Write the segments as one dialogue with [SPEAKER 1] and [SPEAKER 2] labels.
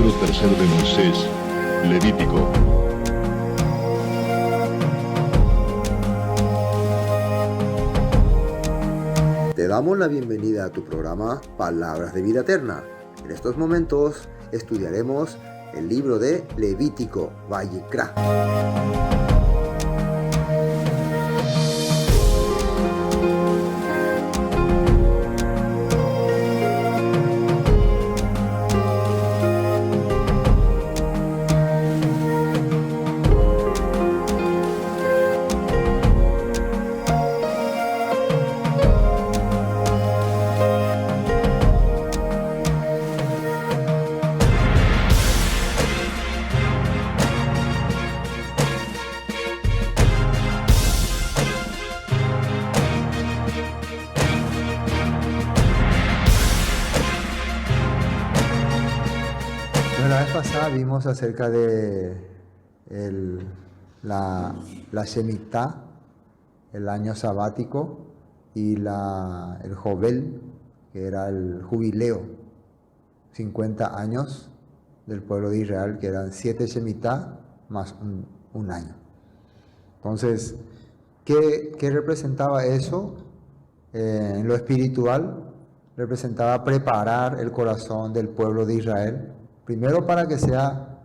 [SPEAKER 1] Libro tercero de Moisés, Levítico.
[SPEAKER 2] Te damos la bienvenida a tu programa Palabras de Vida Eterna. En estos momentos estudiaremos el libro de Levítico, Vayikra. La vez pasada vimos acerca de la Shemitah, el año sabático, y el Jobel, que era el jubileo, 50 años del pueblo de Israel, que eran 7 Shemitah más un año. Entonces, ¿qué representaba eso? En lo espiritual, representaba preparar el corazón del pueblo de Israel, primero para que sea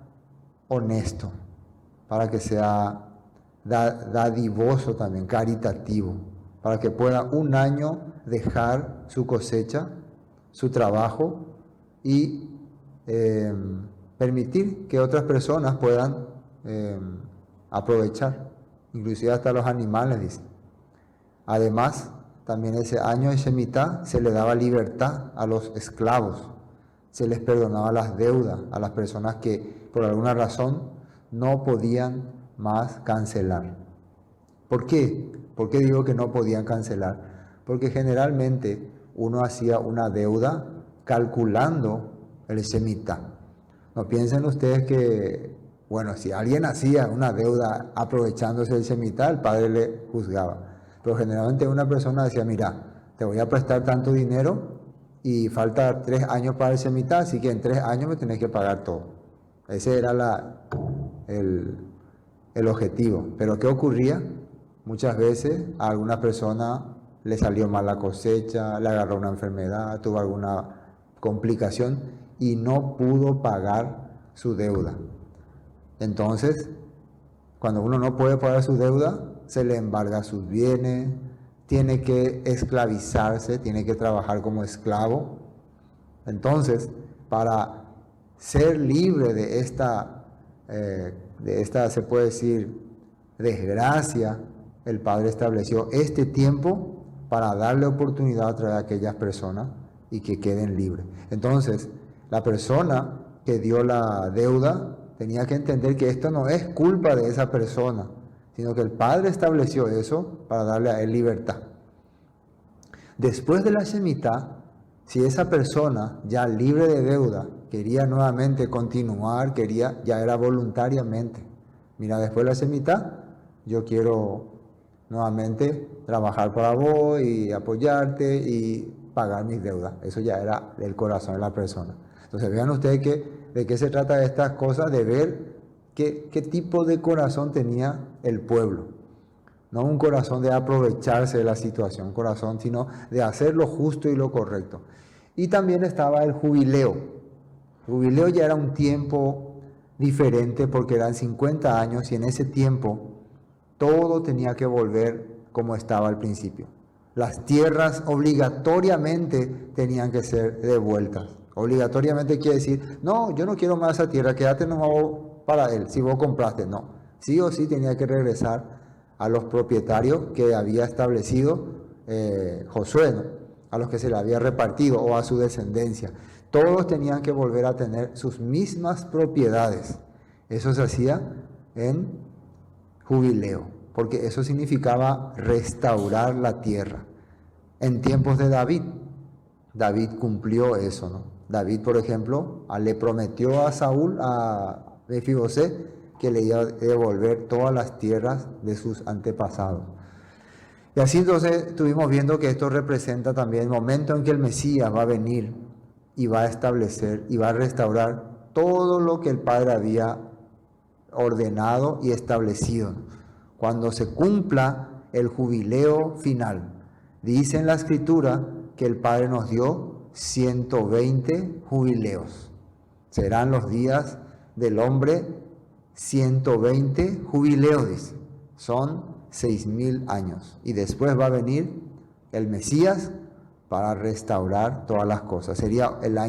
[SPEAKER 2] honesto, para que sea dadivoso también, caritativo, para que pueda un año dejar su cosecha, su trabajo y permitir que otras personas puedan aprovechar, inclusive hasta los animales, dice. Además, también ese año de Shemitah se le daba libertad a los esclavos. Se les perdonaba las deudas a las personas que por alguna razón no podían más cancelar. ¿Por qué? ¿Por qué digo que no podían cancelar? Porque generalmente uno hacía una deuda calculando el Shemitah. No piensen ustedes que, bueno, si alguien hacía una deuda aprovechándose del Shemitah, el padre le juzgaba. Pero generalmente una persona decía, mira, te voy a prestar tanto dinero y falta 3 años para el Shemitah, así que en 3 años me tenés que pagar todo. Ese era el objetivo. Pero ¿qué ocurría? Muchas veces a alguna persona le salió mal la cosecha, le agarró una enfermedad, tuvo alguna complicación y no pudo pagar su deuda. Entonces, cuando uno no puede pagar su deuda, se le embarga sus bienes, tiene que esclavizarse, tiene que trabajar como esclavo. Entonces, para ser libre de esta, se puede decir, desgracia, el Padre estableció este tiempo para darle oportunidad a través de aquellas personas y que queden libres. Entonces, la persona que dio la deuda tenía que entender que esto no es culpa de esa persona, sino que el Padre estableció eso para darle a él libertad. Después de la Shemitah, si esa persona ya libre de deuda quería nuevamente continuar, ya era voluntariamente. Mira, después de la Shemitah, yo quiero nuevamente trabajar para vos y apoyarte y pagar mis deudas. Eso ya era del corazón de la persona. Entonces vean ustedes de qué se trata de estas cosas, de ver qué tipo de corazón tenía el pueblo. No un corazón de aprovecharse de la situación, un corazón sino de hacer lo justo y lo correcto. Y también estaba el jubileo. El jubileo ya era un tiempo diferente porque eran 50 años y en ese tiempo todo tenía que volver como estaba al principio. Las tierras obligatoriamente tenían que ser devueltas. Obligatoriamente quiere decir, no, yo no quiero más esa tierra, quédate nomás para él, si vos compraste. No, sí o sí tenía que regresar a los propietarios que había establecido Josué, ¿no? A los que se le había repartido o a su descendencia. Todos tenían que volver a tener sus mismas propiedades. Eso se hacía en jubileo, porque eso significaba restaurar la tierra. En tiempos de David cumplió eso, ¿no? David, por ejemplo, le prometió a Saúl, a Mefibosé, que le iba a devolver todas las tierras de sus antepasados. Y así entonces estuvimos viendo que esto representa también el momento en que el Mesías va a venir y va a establecer y va a restaurar todo lo que el Padre había ordenado y establecido. Cuando se cumpla el jubileo final, dice en la Escritura que el Padre nos dio 120 jubileos. Serán los días del hombre 120 jubileos, dice. Son 6000 años. Y después va a venir el Mesías para restaurar todas las cosas. Sería el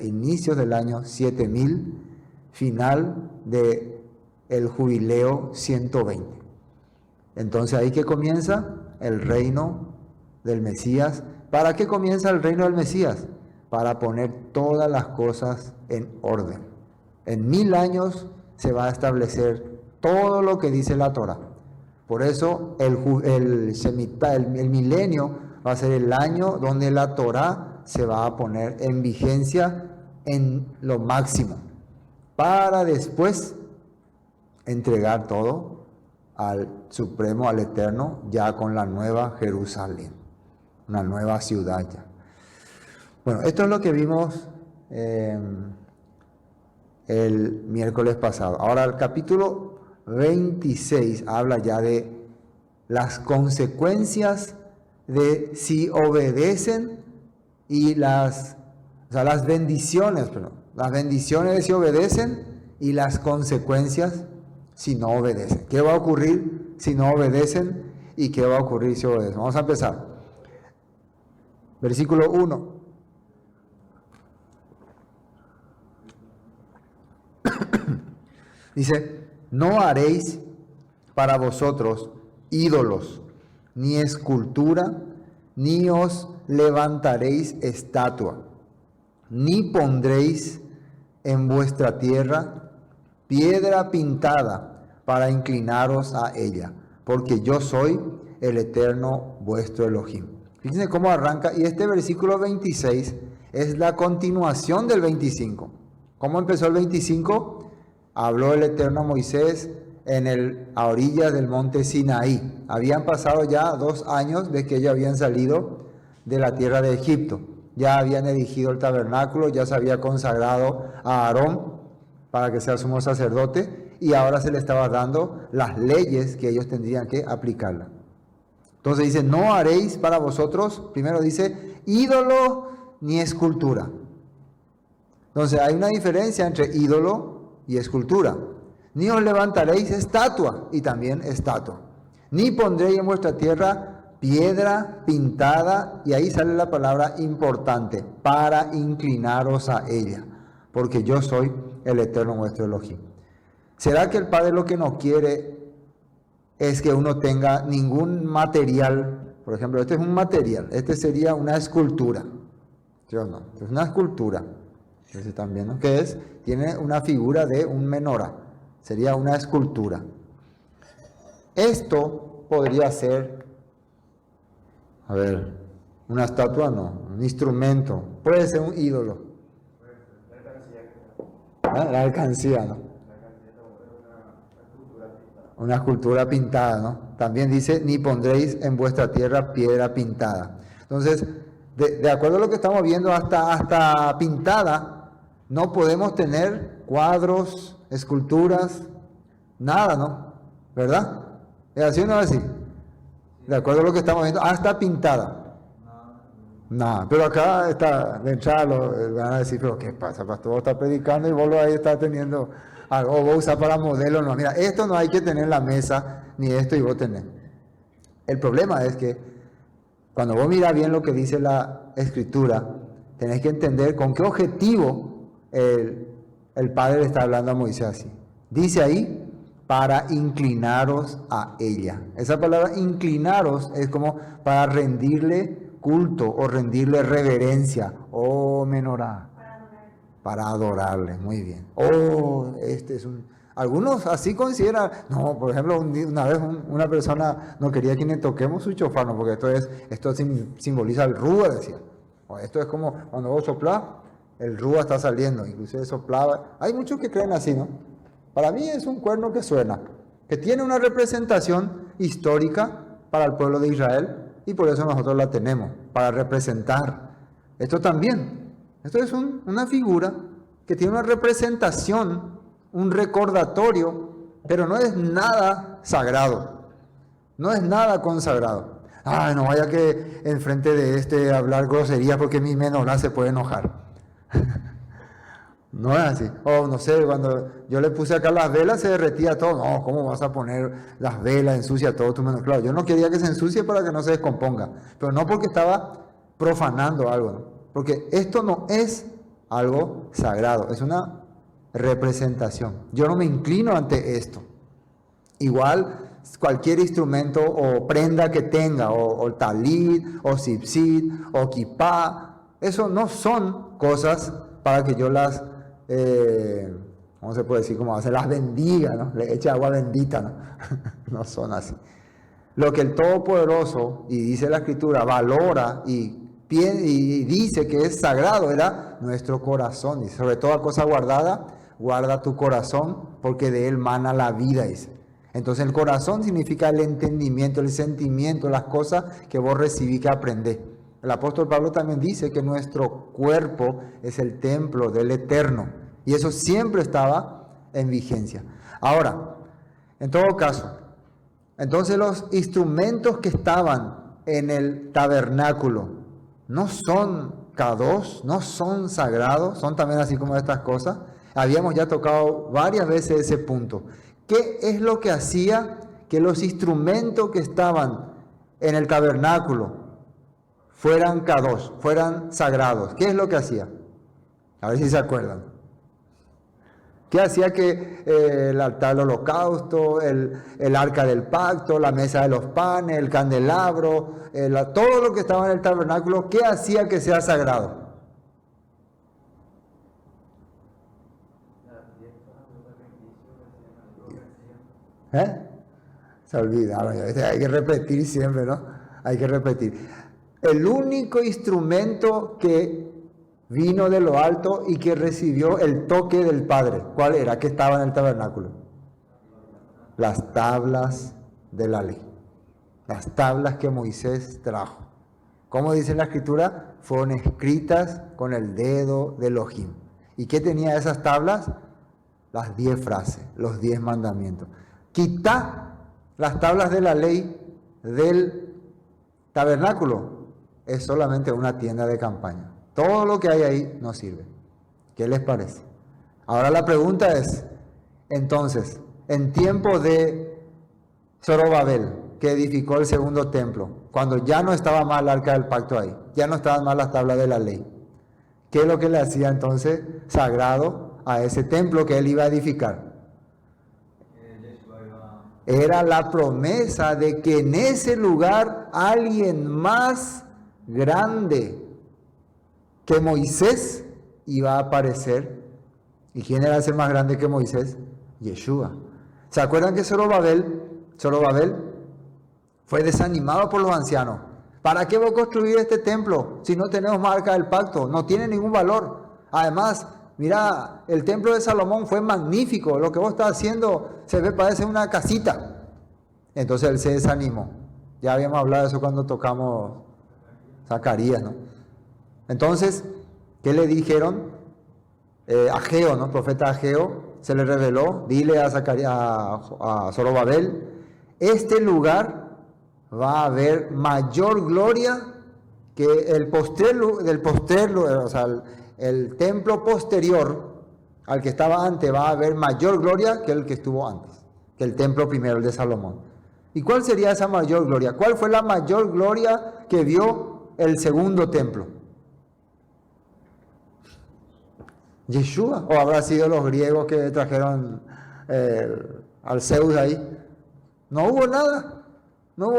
[SPEAKER 2] inicio del año 7000, final de el jubileo 120. Entonces ahí que comienza el reino del Mesías. ¿Para qué comienza el reino del Mesías? Para poner todas las cosas en orden. En 1000 años se va a establecer todo lo que dice la Torah. Por eso el milenio va a ser el año donde la Torah se va a poner en vigencia en lo máximo, para después entregar todo al Supremo, al Eterno, ya con la nueva Jerusalén, una nueva ciudad ya. Bueno, esto es lo que vimos el miércoles pasado. Ahora el capítulo 26 habla ya de las consecuencias de si obedecen y las bendiciones, las bendiciones de si obedecen y las consecuencias si no obedecen. ¿Qué va a ocurrir si no obedecen y qué va a ocurrir si obedecen? Vamos a empezar. Versículo 1. Dice, no haréis para vosotros ídolos, ni escultura, ni os levantaréis estatua, ni pondréis en vuestra tierra piedra pintada para inclinaros a ella, porque yo soy el Eterno vuestro Elohim. Fíjense cómo arranca, y este versículo 26 es la continuación del 25. ¿Cómo empezó el 25? Habló el Eterno a Moisés a orillas del monte Sinaí. Habían pasado ya 2 años de que ellos habían salido de la tierra de Egipto. Ya habían erigido el tabernáculo, ya se había consagrado a Aarón para que sea sumo sacerdote, y ahora se le estaba dando las leyes que ellos tendrían que aplicarla. Entonces dice, no haréis para vosotros, primero dice, ídolo ni escultura. Entonces hay una diferencia entre ídolo y escultura. Ni os levantaréis estatua, y también estatua. Ni pondréis en vuestra tierra piedra pintada, y ahí sale la palabra importante, para inclinaros a ella, porque yo soy el Eterno vuestro Elohim. ¿Será que el Padre lo que no quiere es que uno tenga ningún material? Por ejemplo, este es un material, este sería una escultura. ¿Sí o no? Es una escultura. Entonces, ¿están viendo qué es? Tiene una figura de un menorá. Sería una escultura. Esto podría ser, una estatua no, un instrumento. Puede ser un ídolo. La alcancía, ¿no? Una escultura pintada, ¿no? También dice, ni pondréis en vuestra tierra piedra pintada. Entonces, de acuerdo a lo que estamos viendo, hasta pintada, no podemos tener cuadros, esculturas, nada, ¿no? ¿Verdad? ¿Es así o no es así? De acuerdo a lo que estamos viendo, hasta pintada. No, pero acá está, de entrada van a decir, pero ¿qué pasa, pastor? Vos estás predicando y vos ahí estás teniendo algo, o vos usás para modelo. No, mira, esto no hay que tener en la mesa, ni esto y vos tenés. El problema es que cuando vos mirás bien lo que dice la Escritura, tenés que entender con qué objetivo el Padre le está hablando a Moisés así. Dice ahí, para inclinaros a ella. Esa palabra inclinaros es como para rendirle culto o rendirle reverencia. Oh, menorá. Para adorarle, muy bien. Oh, este es algunos así consideran. No, por ejemplo, una vez una persona no quería que le toquemos su chofar, ¿no? Porque esto simboliza el rúa, decía. O esto es como cuando vos soplás, el rúa está saliendo, inclusive soplaba. Hay muchos que creen así, ¿no? Para mí es un cuerno que suena, que tiene una representación histórica para el pueblo de Israel, y por eso nosotros la tenemos, para representar. Esto también, esto es una figura que tiene una representación, un recordatorio, pero no es nada sagrado, no es nada consagrado. Ah, no vaya que enfrente de este hablar groserías porque mi menorá se puede enojar. No es así. O no sé, cuando yo le puse acá las velas se derretía todo. No, ¿cómo vas a poner las velas? Ensucia todo tu menorá. Claro, yo no quería que se ensucie para que no se descomponga, pero no porque estaba profanando algo, ¿no? Porque esto no es algo sagrado, es una representación. Yo no me inclino ante esto. Igual cualquier instrumento o prenda que tenga, o talit, o sipsit, o kipá, eso no son cosas para que yo las, ¿cómo se puede decir? Como se las bendiga, ¿no? Le eche agua bendita, ¿no? No son así. Lo que el Todopoderoso, y dice la Escritura, valora y dice que es sagrado, era nuestro corazón. Y sobre toda cosa guardada, guarda tu corazón, porque de él mana la vida, dice. Entonces el corazón significa el entendimiento, el sentimiento, las cosas que vos recibís, que aprendés. El apóstol Pablo también dice que nuestro cuerpo es el templo del Eterno. Y eso siempre estaba en vigencia. Ahora, en todo caso, entonces los instrumentos que estaban en el tabernáculo no son kadosh, no son sagrados, son también así como estas cosas. Habíamos ya tocado varias veces ese punto. ¿Qué es lo que hacía que los instrumentos que estaban en el tabernáculo fueran kadosh, fueran sagrados? ¿Qué es lo que hacía? A ver si se acuerdan. ¿Qué hacía que el altar del holocausto, el arca del pacto, la mesa de los panes, el candelabro, todo lo que estaba en el tabernáculo, qué hacía que sea sagrado? Se olvida, hay que repetir siempre, ¿no? Hay que repetir. El único instrumento que vino de lo alto y que recibió el toque del Padre, ¿cuál era? ¿Qué estaba en el tabernáculo? Las tablas de la ley. Las tablas que Moisés trajo. Como dice la Escritura, fueron escritas con el dedo de Elohim. ¿Y qué tenía esas tablas? Las 10 frases, los 10 mandamientos. Quita las tablas de la ley del tabernáculo, es solamente una tienda de campaña. Todo lo que hay ahí no sirve. ¿Qué les parece? Ahora la pregunta es, entonces, en tiempo de Zorobabel, que edificó el segundo templo, cuando ya no estaba más el arca del pacto ahí, ya no estaban más las tablas de la ley, ¿qué es lo que le hacía entonces sagrado a ese templo que él iba a edificar? Era la promesa de que en ese lugar alguien más grande que Moisés iba a aparecer. ¿Y quién era ese más grande que Moisés? Yeshua. ¿Se acuerdan que Zorobabel fue desanimado por los ancianos? ¿Para qué voy a construir este templo si no tenemos marca del pacto? No tiene ningún valor. Además, mira, el templo de Salomón fue magnífico. Lo que vos estás haciendo se ve, parece una casita. Entonces él se desanimó. Ya habíamos hablado de eso cuando tocamos Zacarías, ¿no? Entonces, ¿qué le dijeron? Ageo, ¿no? Profeta Ageo se le reveló, dile a Zorobabel, este lugar va a haber mayor gloria que el templo posterior al que estaba antes, va a haber mayor gloria que el que estuvo antes, que el templo primero, el de Salomón. ¿Y cuál sería esa mayor gloria? ¿Cuál fue la mayor gloria que vio el segundo templo? Yeshua, o habrá sido los griegos que trajeron al Zeus ahí. No hubo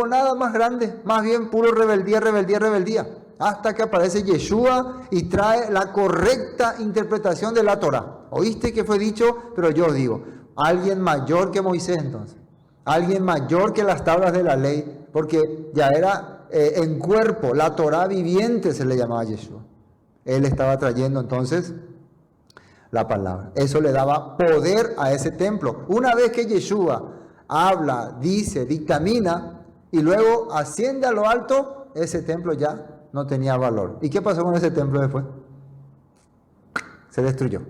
[SPEAKER 2] nada más grande, más bien puro rebeldía, hasta que aparece Yeshua y trae la correcta interpretación de la Torah. ¿Oíste que fue dicho? Pero yo os digo, alguien mayor que Moisés entonces, alguien mayor que las tablas de la ley, porque ya era en cuerpo, la Torah viviente se le llamaba Yeshua. Él estaba trayendo entonces la palabra. Eso le daba poder a ese templo. Una vez que Yeshua habla, dice, dictamina y luego asciende a lo alto, ese templo ya no tenía valor. ¿Y qué pasó con ese templo después? Se destruyó.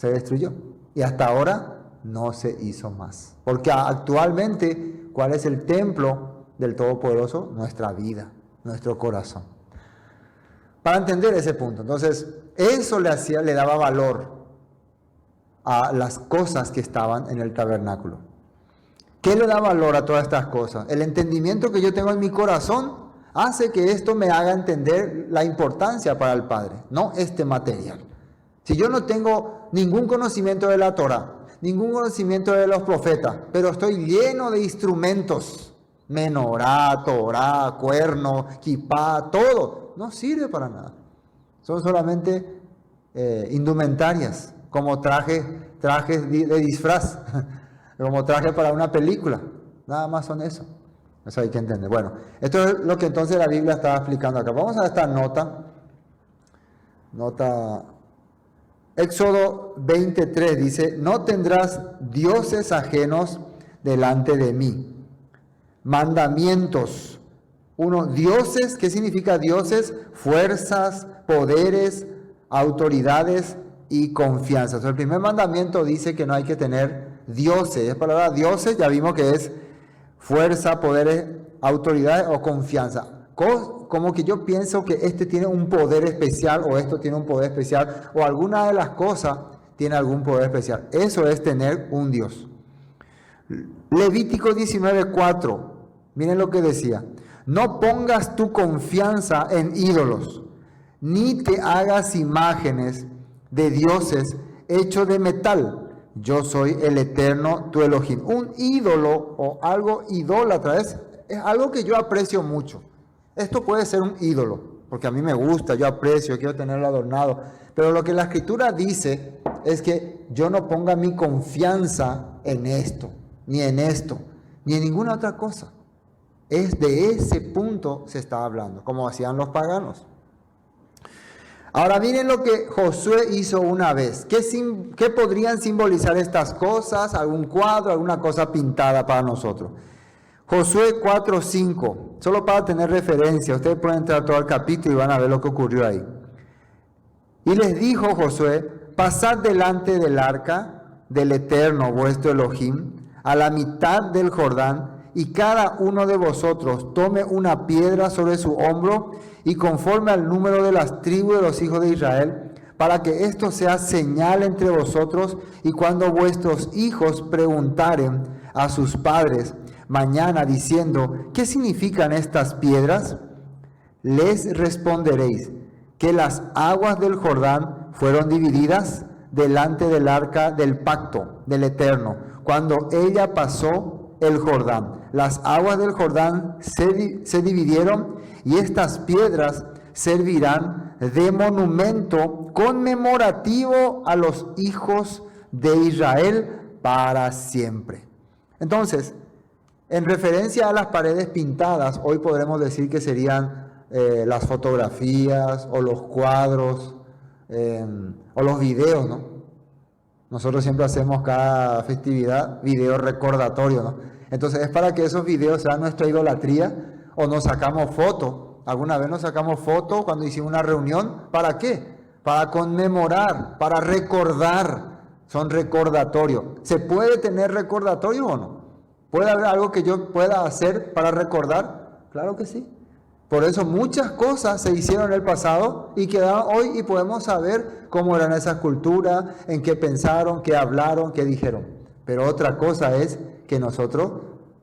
[SPEAKER 2] se destruyó. Y hasta ahora no se hizo más. Porque actualmente, ¿cuál es el templo del Todopoderoso? Nuestra vida, nuestro corazón. Para entender ese punto. Entonces, eso le daba valor a las cosas que estaban en el tabernáculo. ¿Qué le da valor a todas estas cosas? El entendimiento que yo tengo en mi corazón hace que esto me haga entender la importancia para el Padre, no este material. Si yo no tengo ningún conocimiento de la Torah, ningún conocimiento de los profetas, pero estoy lleno de instrumentos, menorá, Torah, cuerno, kipá, todo, no sirve para nada. Son solamente indumentarias, como trajes de disfraz, como traje para una película. Nada más son eso. Eso hay que entender. Bueno, esto es lo que entonces la Biblia estaba explicando acá. Vamos a esta nota. Éxodo 23 dice: no tendrás dioses ajenos delante de mí. Mandamientos. Dioses, ¿qué significa dioses? Fuerzas, poderes, autoridades y confianza. Entonces, el primer mandamiento dice que no hay que tener dioses. La palabra dioses ya vimos que es fuerza, poderes, autoridades o confianza. Como que yo pienso que este tiene un poder especial o esto tiene un poder especial o alguna de las cosas tiene algún poder especial. Eso es tener un Dios. Levítico 19:4. Miren lo que decía. No pongas tu confianza en ídolos, ni te hagas imágenes de dioses hechos de metal. Yo soy el Eterno, tu Elohim. Un ídolo o algo idólatra es algo que yo aprecio mucho. Esto puede ser un ídolo, porque a mí me gusta, yo aprecio, quiero tenerlo adornado. Pero lo que la Escritura dice es que yo no ponga mi confianza en esto, ni en ninguna otra cosa. Es de ese punto se está hablando, como hacían los paganos. Ahora miren lo que Josué hizo una vez. ¿Qué podrían simbolizar estas cosas? ¿Algún cuadro, alguna cosa pintada para nosotros? Josué 4:5, solo para tener referencia. Ustedes pueden entrar todo el capítulo y van a ver lo que ocurrió ahí. Y les dijo Josué: pasad delante del arca del Eterno vuestro Elohim a la mitad del Jordán, y cada uno de vosotros tome una piedra sobre su hombro y conforme al número de las tribus de los hijos de Israel, para que esto sea señal entre vosotros, y cuando vuestros hijos preguntaren a sus padres mañana diciendo: ¿qué significan estas piedras?, les responderéis que las aguas del Jordán fueron divididas delante del arca del pacto del Eterno, cuando ella pasó el Jordán. Las aguas del Jordán se dividieron, y estas piedras servirán de monumento conmemorativo a los hijos de Israel para siempre. Entonces, en referencia a las paredes pintadas, hoy podremos decir que serían las fotografías o los cuadros o los videos, ¿no? Nosotros siempre hacemos cada festividad videos recordatorios, ¿no? Entonces es para que esos videos sean nuestra idolatría, o nos sacamos fotos. Alguna vez nos sacamos fotos cuando hicimos una reunión. ¿Para qué? Para conmemorar, para recordar. Son recordatorios. ¿Se puede tener recordatorio o no? ¿Puede haber algo que yo pueda hacer para recordar? Claro que sí. Por eso muchas cosas se hicieron en el pasado y quedaron hoy, y podemos saber cómo eran esas culturas, en qué pensaron, qué hablaron, qué dijeron. Pero otra cosa es que nosotros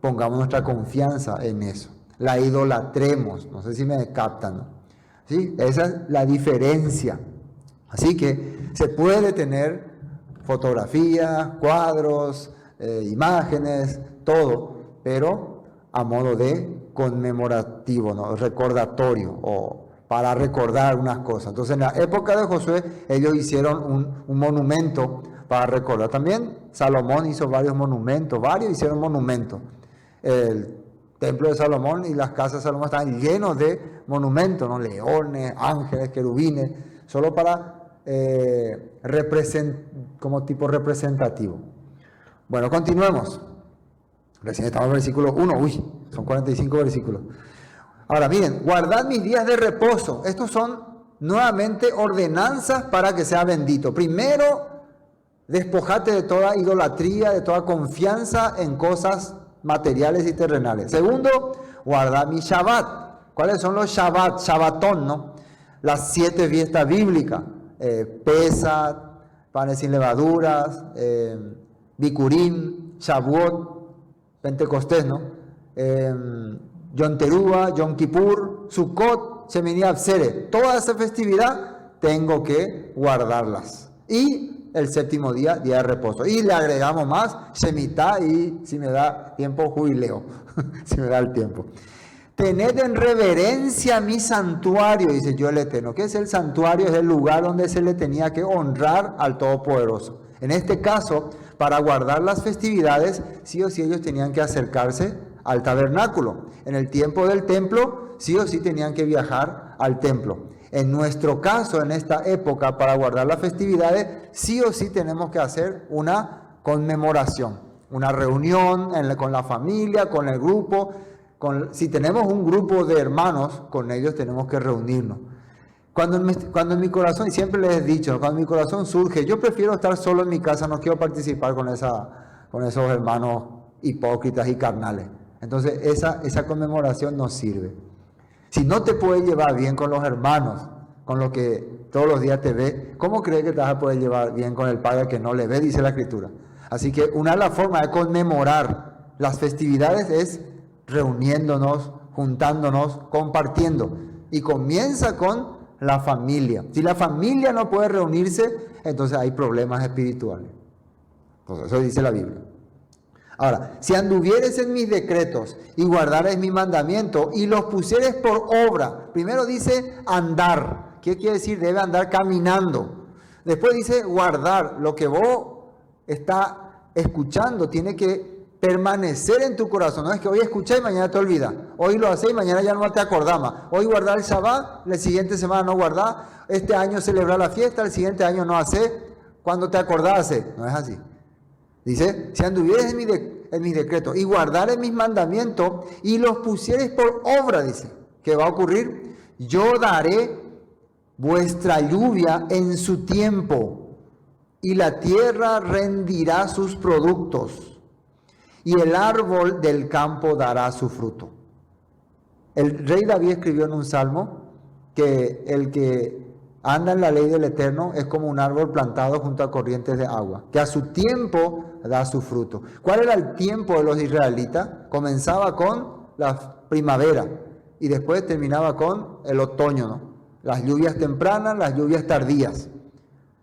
[SPEAKER 2] pongamos nuestra confianza en eso, la idolatremos. No sé si me captan, ¿no? ¿Sí? Esa es la diferencia. Así que se puede tener fotografías, cuadros, imágenes, todo, pero a modo de conmemorativo, ¿no? Recordatorio, o para recordar unas cosas. Entonces, en la época de Josué, ellos hicieron un monumento para recordar. También Salomón hizo varios monumentos, hicieron monumentos. El templo de Salomón y las casas de Salomón estaban llenos de monumentos, ¿no? Leones, ángeles, querubines, solo para como tipo representativo. Bueno, continuemos. Recién estamos en el versículo 1, son 45 versículos. Ahora miren: guardad mis días de reposo. Estos son nuevamente ordenanzas para que sea bendito. Primero, Despojate de toda idolatría, de toda confianza en cosas materiales y terrenales. Segundo, guarda mi Shabbat. ¿Cuáles son los Shabbat? Shabbatón, ¿no? Las 7 fiestas bíblicas. Pesach, panes sin levaduras, Bikurim, Shavuot, Pentecostés, ¿no? Yom Teruah, Yom Kippur, Sukkot, Shemini Atzeret. Toda esa festividad tengo que guardarlas. Y el séptimo día, día de reposo. Y le agregamos más, Shemitah y, si me da tiempo, jubileo. Si me da el tiempo. Tened en reverencia mi santuario, dice yo el Eterno. ¿Qué es el santuario? Es el lugar donde se le tenía que honrar al Todopoderoso. En este caso, para guardar las festividades, sí o sí ellos tenían que acercarse al tabernáculo. En el tiempo del templo, sí o sí tenían que viajar al templo. En nuestro caso, en esta época, para guardar las festividades, sí o sí tenemos que hacer una conmemoración, una reunión con la familia, con el grupo. Si tenemos un grupo de hermanos, con ellos tenemos que reunirnos. Cuando en mi corazón, y siempre les he dicho, cuando mi corazón surge, yo prefiero estar solo en mi casa, no quiero participar con esos hermanos hipócritas y carnales. Entonces esa conmemoración no sirve. Si no te puedes llevar bien con los hermanos, con los que todos los días te ve, ¿cómo crees que te vas a poder llevar bien con el Padre que no le ve? Dice la Escritura. Así que una de las formas de conmemorar las festividades es reuniéndonos, juntándonos, compartiendo. Y comienza con la familia. Si la familia no puede reunirse, entonces hay problemas espirituales. Pues eso dice la Biblia. Ahora, si anduvieres en mis decretos y guardares mi mandamiento y los pusieres por obra, primero dice andar. ¿Qué quiere decir? Debe andar caminando. Después dice guardar. Lo que vos estás escuchando tiene que permanecer en tu corazón. No es que hoy escuché y mañana te olvidas. Hoy lo haces y mañana ya no te acordás más. Hoy guardar el Shabbat, la siguiente semana no guardás. Este año celebrar la fiesta, el siguiente año no hacer. Cuando te acordás hacer. No es así. Dice, si anduvieres en mis decretos y guardares mis mandamientos y los pusieres por obra, dice, ¿qué va a ocurrir? Yo daré vuestra lluvia en su tiempo y la tierra rendirá sus productos y el árbol del campo dará su fruto. El rey David escribió en un salmo que el que anda en la ley del Eterno es como un árbol plantado junto a corrientes de agua, que a su tiempo da su fruto. ¿Cuál era el tiempo de los israelitas? Comenzaba con la primavera y después terminaba con el otoño, ¿no? Las lluvias tempranas, las lluvias tardías.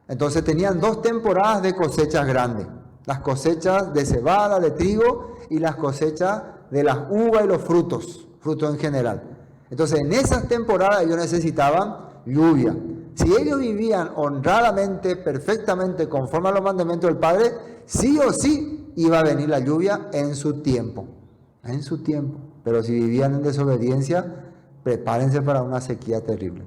[SPEAKER 2] Entonces tenían 2 temporadas de cosechas grandes. Las cosechas de cebada, de trigo y las cosechas de las uvas y los frutos en general. Entonces en esas temporadas ellos necesitaban lluvia. Si ellos vivían honradamente, perfectamente, conforme a los mandamientos del Padre, sí o sí iba a venir la lluvia en su tiempo. En su tiempo. Pero si vivían en desobediencia, prepárense para una sequía terrible.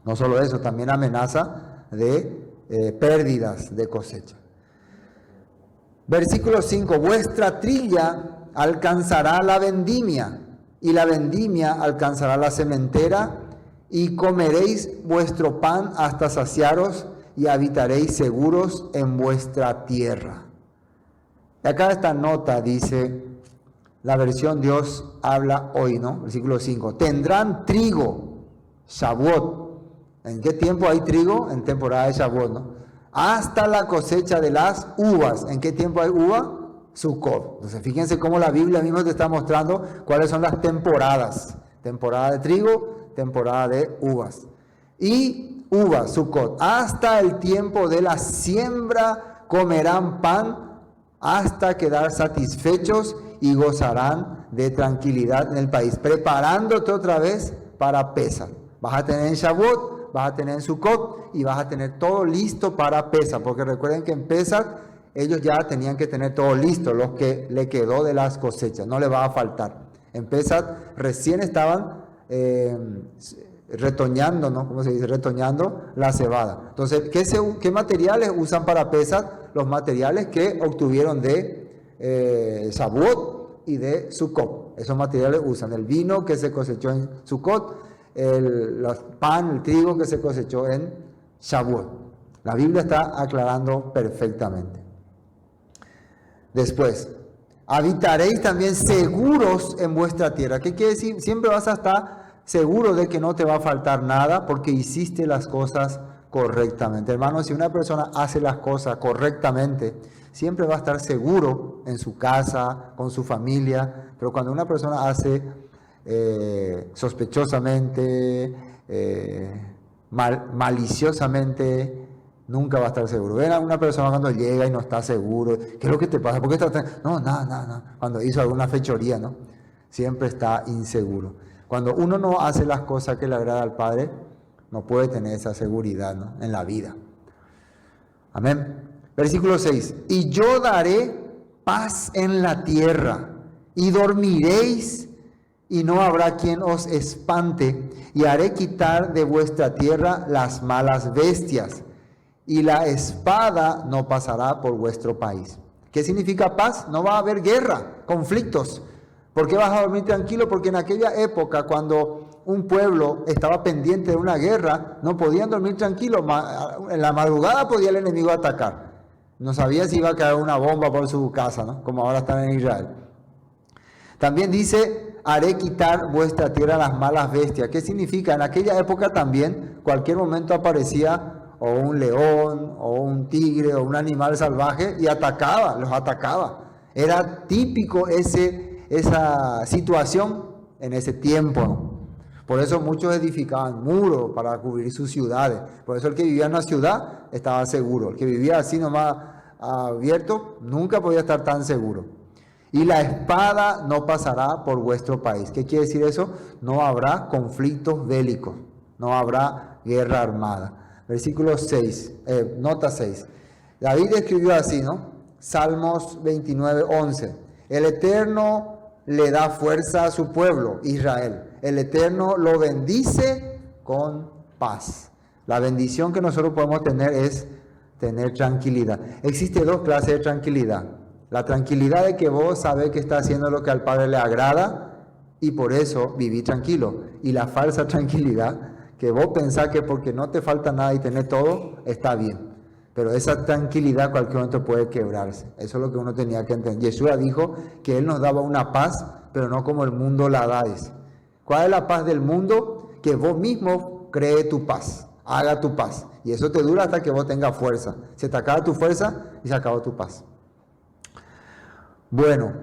[SPEAKER 2] No solo eso, también amenaza de pérdidas de cosecha. Versículo 5. Vuestra trilla alcanzará la vendimia, y la vendimia alcanzará la sementera, y comeréis vuestro pan hasta saciaros y habitaréis seguros en vuestra tierra. Y acá esta nota dice, la versión Dios habla hoy, ¿no? Versículo 5. Tendrán trigo, Shavuot. ¿En qué tiempo hay trigo? En temporada de Shavuot, ¿no? Hasta la cosecha de las uvas. ¿En qué tiempo hay uva? Sukkot. Entonces fíjense cómo la Biblia misma te está mostrando cuáles son las temporadas. Temporada de trigo, temporada de uvas. Y uvas, Sukkot. Hasta el tiempo de la siembra comerán pan hasta quedar satisfechos y gozarán de tranquilidad en el país. Preparándote otra vez para Pesach. Vas a tener en Shavuot, vas a tener en Sukkot y vas a tener todo listo para Pesach. Porque recuerden que en Pesach ellos ya tenían que tener todo listo, lo que le quedó de las cosechas. No le va a faltar. En Pesach recién estaban retoñando, ¿no? ¿Cómo se dice? Retoñando la cebada. Entonces, ¿qué materiales usan para Pesach? Los materiales que obtuvieron de Shavuot y de Sukkot. Esos materiales usan el vino que se cosechó en Sukkot, el pan, el trigo que se cosechó en Shavuot. La Biblia está aclarando perfectamente. Después, habitaréis también seguros en vuestra tierra. ¿Qué quiere decir? Siempre vas a estar seguro de que no te va a faltar nada porque hiciste las cosas correctamente. Hermano, si una persona hace las cosas correctamente, siempre va a estar seguro en su casa, con su familia. Pero cuando una persona hace sospechosamente, maliciosamente, nunca va a estar seguro. Ven a una persona cuando llega y no está seguro. ¿Qué es lo que te pasa? ¿Por qué estás? No, nada. Cuando hizo alguna fechoría, ¿no? Siempre está inseguro. Cuando uno no hace las cosas que le agrada al Padre, no puede tener esa seguridad, ¿no? En la vida. Amén. Versículo 6. Y yo daré paz en la tierra, y dormiréis, y no habrá quien os espante, y haré quitar de vuestra tierra las malas bestias, y la espada no pasará por vuestro país. ¿Qué significa paz? No va a haber guerra, conflictos. ¿Por qué vas a dormir tranquilo? Porque en aquella época, cuando un pueblo estaba pendiente de una guerra, no podían dormir tranquilos. En la madrugada podía el enemigo atacar. No sabía si iba a caer una bomba por su casa, ¿no? Como ahora están en Israel. También dice, haré quitar vuestra tierra las malas bestias. ¿Qué significa? En aquella época también, cualquier momento aparecía o un león, o un tigre, o un animal salvaje, y los atacaba. Era típico esa situación en ese tiempo, ¿no? Por eso muchos edificaban muros para cubrir sus ciudades. Por eso el que vivía en una ciudad estaba seguro. El que vivía así nomás abierto, nunca podía estar tan seguro. Y la espada no pasará por vuestro país. ¿Qué quiere decir eso? No habrá conflictos bélicos, no habrá guerra armada. Versículo 6, nota 6. David escribió así, ¿no? Salmos 29, 11. El Eterno le da fuerza a su pueblo, Israel. El Eterno lo bendice con paz. La bendición que nosotros podemos tener es tener tranquilidad. Existe dos clases de tranquilidad. La tranquilidad de que vos sabés que está haciendo lo que al Padre le agrada y por eso viví tranquilo. Y la falsa tranquilidad, que vos pensás que porque no te falta nada y tenés todo, está bien. Pero esa tranquilidad cualquier momento puede quebrarse. Eso es lo que uno tenía que entender. Yeshua dijo que Él nos daba una paz, pero no como el mundo la da. ¿Cuál es la paz del mundo? Que vos mismo cree tu paz, haga tu paz. Y eso te dura hasta que vos tengas fuerza. Se te acaba tu fuerza y se acabó tu paz. Bueno,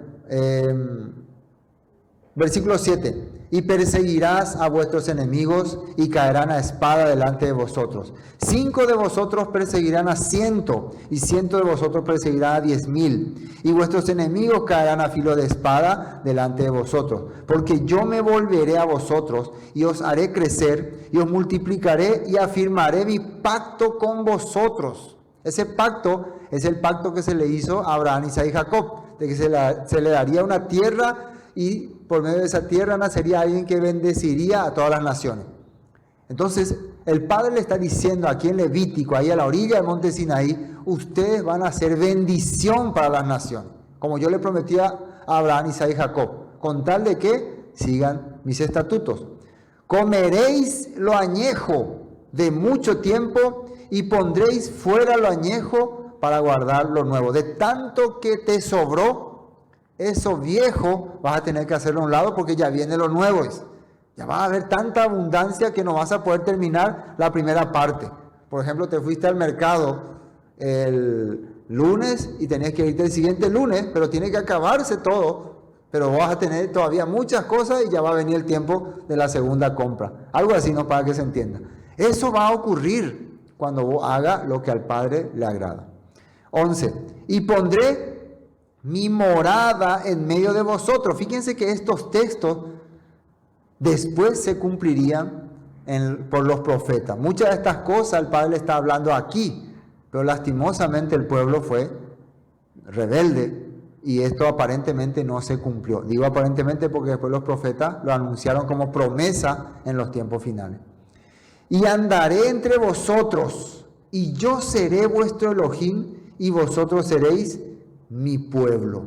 [SPEAKER 2] versículo 7. Y perseguirás a vuestros enemigos y caerán a espada delante de vosotros. 5 de vosotros perseguirán a 100 y 100 de vosotros perseguirán a 10,000. Y vuestros enemigos caerán a filo de espada delante de vosotros. Porque yo me volveré a vosotros y os haré crecer y os multiplicaré y afirmaré mi pacto con vosotros. Ese pacto es el pacto que se le hizo a Abraham, Isaac y Jacob, de que se le daría una tierra y por medio de esa tierra nacería alguien que bendeciría a todas las naciones. Entonces, el Padre le está diciendo aquí en Levítico, ahí a la orilla del monte Sinaí, ustedes van a ser bendición para las naciones, como yo le prometí a Abraham, Isaac y Jacob, con tal de que sigan mis estatutos. Comeréis lo añejo de mucho tiempo y pondréis fuera lo añejo para guardar lo nuevo. De tanto que te sobró, eso viejo vas a tener que hacerlo a un lado porque ya viene lo nuevo. Ya va a haber tanta abundancia que no vas a poder terminar la primera parte. Por ejemplo, te fuiste al mercado el lunes y tenías que irte el siguiente lunes, pero tiene que acabarse todo. Pero vas a tener todavía muchas cosas y ya va a venir el tiempo de la segunda compra. Algo así, ¿no? Para que se entienda. Eso va a ocurrir cuando vos hagas lo que al Padre le agrada. 11. Y pondré mi morada en medio de vosotros. Fíjense que estos textos después se cumplirían por los profetas. Muchas de estas cosas el Padre le está hablando aquí, pero lastimosamente el pueblo fue rebelde y esto aparentemente no se cumplió. Digo aparentemente porque después los profetas lo anunciaron como promesa en los tiempos finales. Y andaré entre vosotros, y yo seré vuestro Elohim, y vosotros seréis mi pueblo.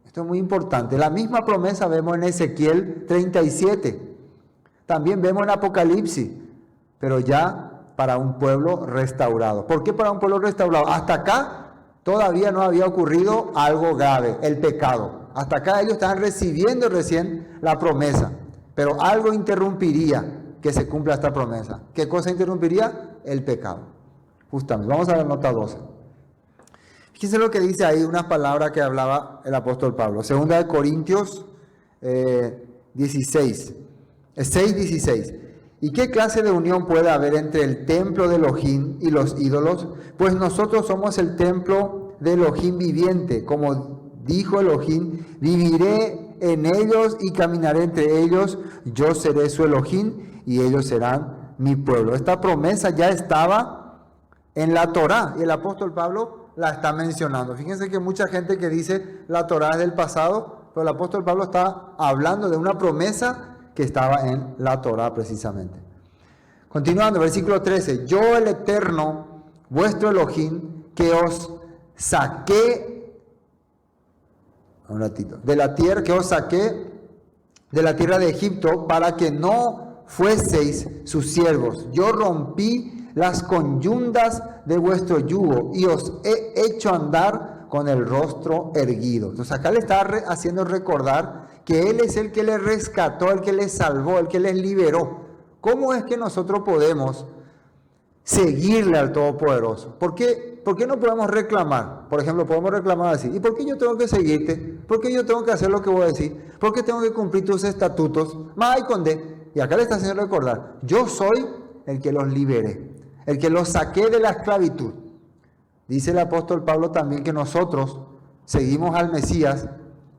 [SPEAKER 2] Esto es muy importante. La misma promesa vemos en Ezequiel 37. También vemos en Apocalipsis. Pero ya para un pueblo restaurado. ¿Por qué para un pueblo restaurado? Hasta acá todavía no había ocurrido algo grave, el pecado. Hasta acá ellos estaban recibiendo recién la promesa, pero algo interrumpiría que se cumpla esta promesa. ¿Qué cosa interrumpiría? El pecado. Justamente. Vamos a la nota 12. Fíjense lo que dice ahí, unas palabras que hablaba el apóstol Pablo. Segunda de Corintios 6:16. ¿Y qué clase de unión puede haber entre el templo de Elohim y los ídolos? Pues nosotros somos el templo de Elohim viviente. Como dijo Elohim, viviré en ellos y caminaré entre ellos. Yo seré su Elohim y ellos serán mi pueblo. Esta promesa ya estaba en la Torá y el apóstol Pablo la está mencionando. Fíjense que mucha gente que dice la Torá es del pasado, pero el apóstol Pablo está hablando de una promesa que estaba en la Torá precisamente. Continuando, versículo 13. Yo el Eterno, vuestro Elohim, que os saqué, un ratito, de la tierra, que os saqué de la tierra de Egipto para que no fueseis sus siervos. Yo rompí las conyundas de vuestro yugo y os he hecho andar con el rostro erguido. Entonces acá le está haciendo recordar que Él es el que les rescató, el que les salvó, el que les liberó. ¿Cómo es que nosotros podemos seguirle al Todopoderoso? ¿Por qué no podemos reclamar? Por ejemplo, podemos reclamar así: ¿y por qué yo tengo que seguirte? ¿Por qué yo tengo que hacer lo que voy a decir? ¿Por qué tengo que cumplir tus estatutos? Y acá le está haciendo recordar: yo soy el que los liberé, el que los saqué de la esclavitud. Dice el apóstol Pablo también que nosotros seguimos al Mesías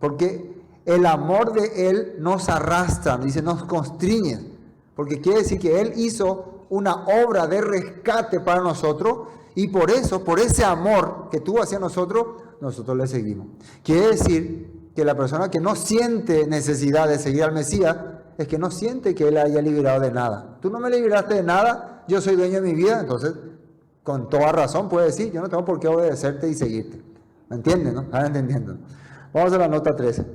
[SPEAKER 2] porque el amor de Él nos arrastra, dice, nos constriñe, porque quiere decir que Él hizo una obra de rescate para nosotros y por eso, por ese amor que tuvo hacia nosotros, nosotros le seguimos. Quiere decir que la persona que no siente necesidad de seguir al Mesías es que no siente que Él haya liberado de nada. Tú no me liberaste de nada, yo soy dueño de mi vida, entonces con toda razón puede decir: yo no tengo por qué obedecerte y seguirte. ¿Me entienden, no? ¿Están entendiendo? Vamos a la nota 13.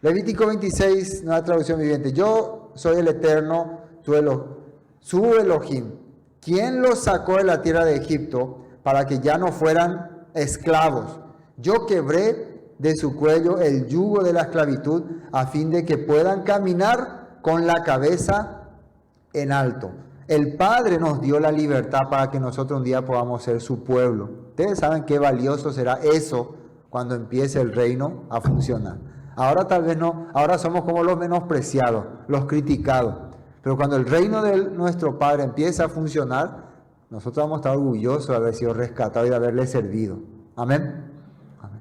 [SPEAKER 2] Levítico 26, nueva traducción viviente. Yo soy el Eterno, su Elohim, quien los sacó de la tierra de Egipto para que ya no fueran esclavos. Yo quebré de su cuello el yugo de la esclavitud a fin de que puedan caminar con la cabeza en alto. El Padre nos dio la libertad para que nosotros un día podamos ser su pueblo. Ustedes saben qué valioso será eso cuando empiece el reino a funcionar. Ahora tal vez no, ahora somos como los menospreciados, los criticados. Pero cuando el reino de nuestro Padre empiece a funcionar, nosotros vamos a estar orgullosos de haber sido rescatados y de haberle servido. Amén. Amén.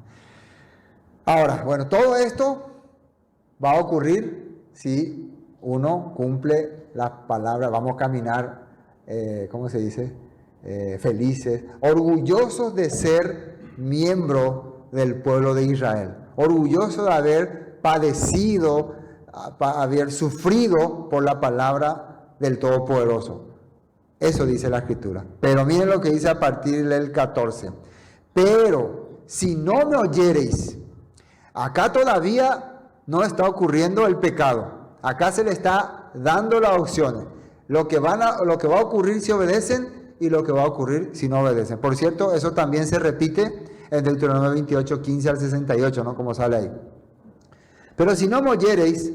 [SPEAKER 2] Ahora, bueno, todo esto va a ocurrir si uno cumple las palabras. Vamos a caminar, ¿cómo se dice? Felices, orgullosos de ser miembro del pueblo de Israel, orgullosos de haber padecido, haber sufrido por la palabra del Todopoderoso. Eso dice la Escritura. Pero miren lo que dice a partir del 14. Pero si no me oyereis, acá todavía no está ocurriendo el pecado. Acá se le está dando las opciones. Lo que va a ocurrir si obedecen y lo que va a ocurrir si no obedecen. Por cierto, eso también se repite en Deuteronomio 28, 15 al 68, ¿no? Como sale ahí. Pero si no me oyereis,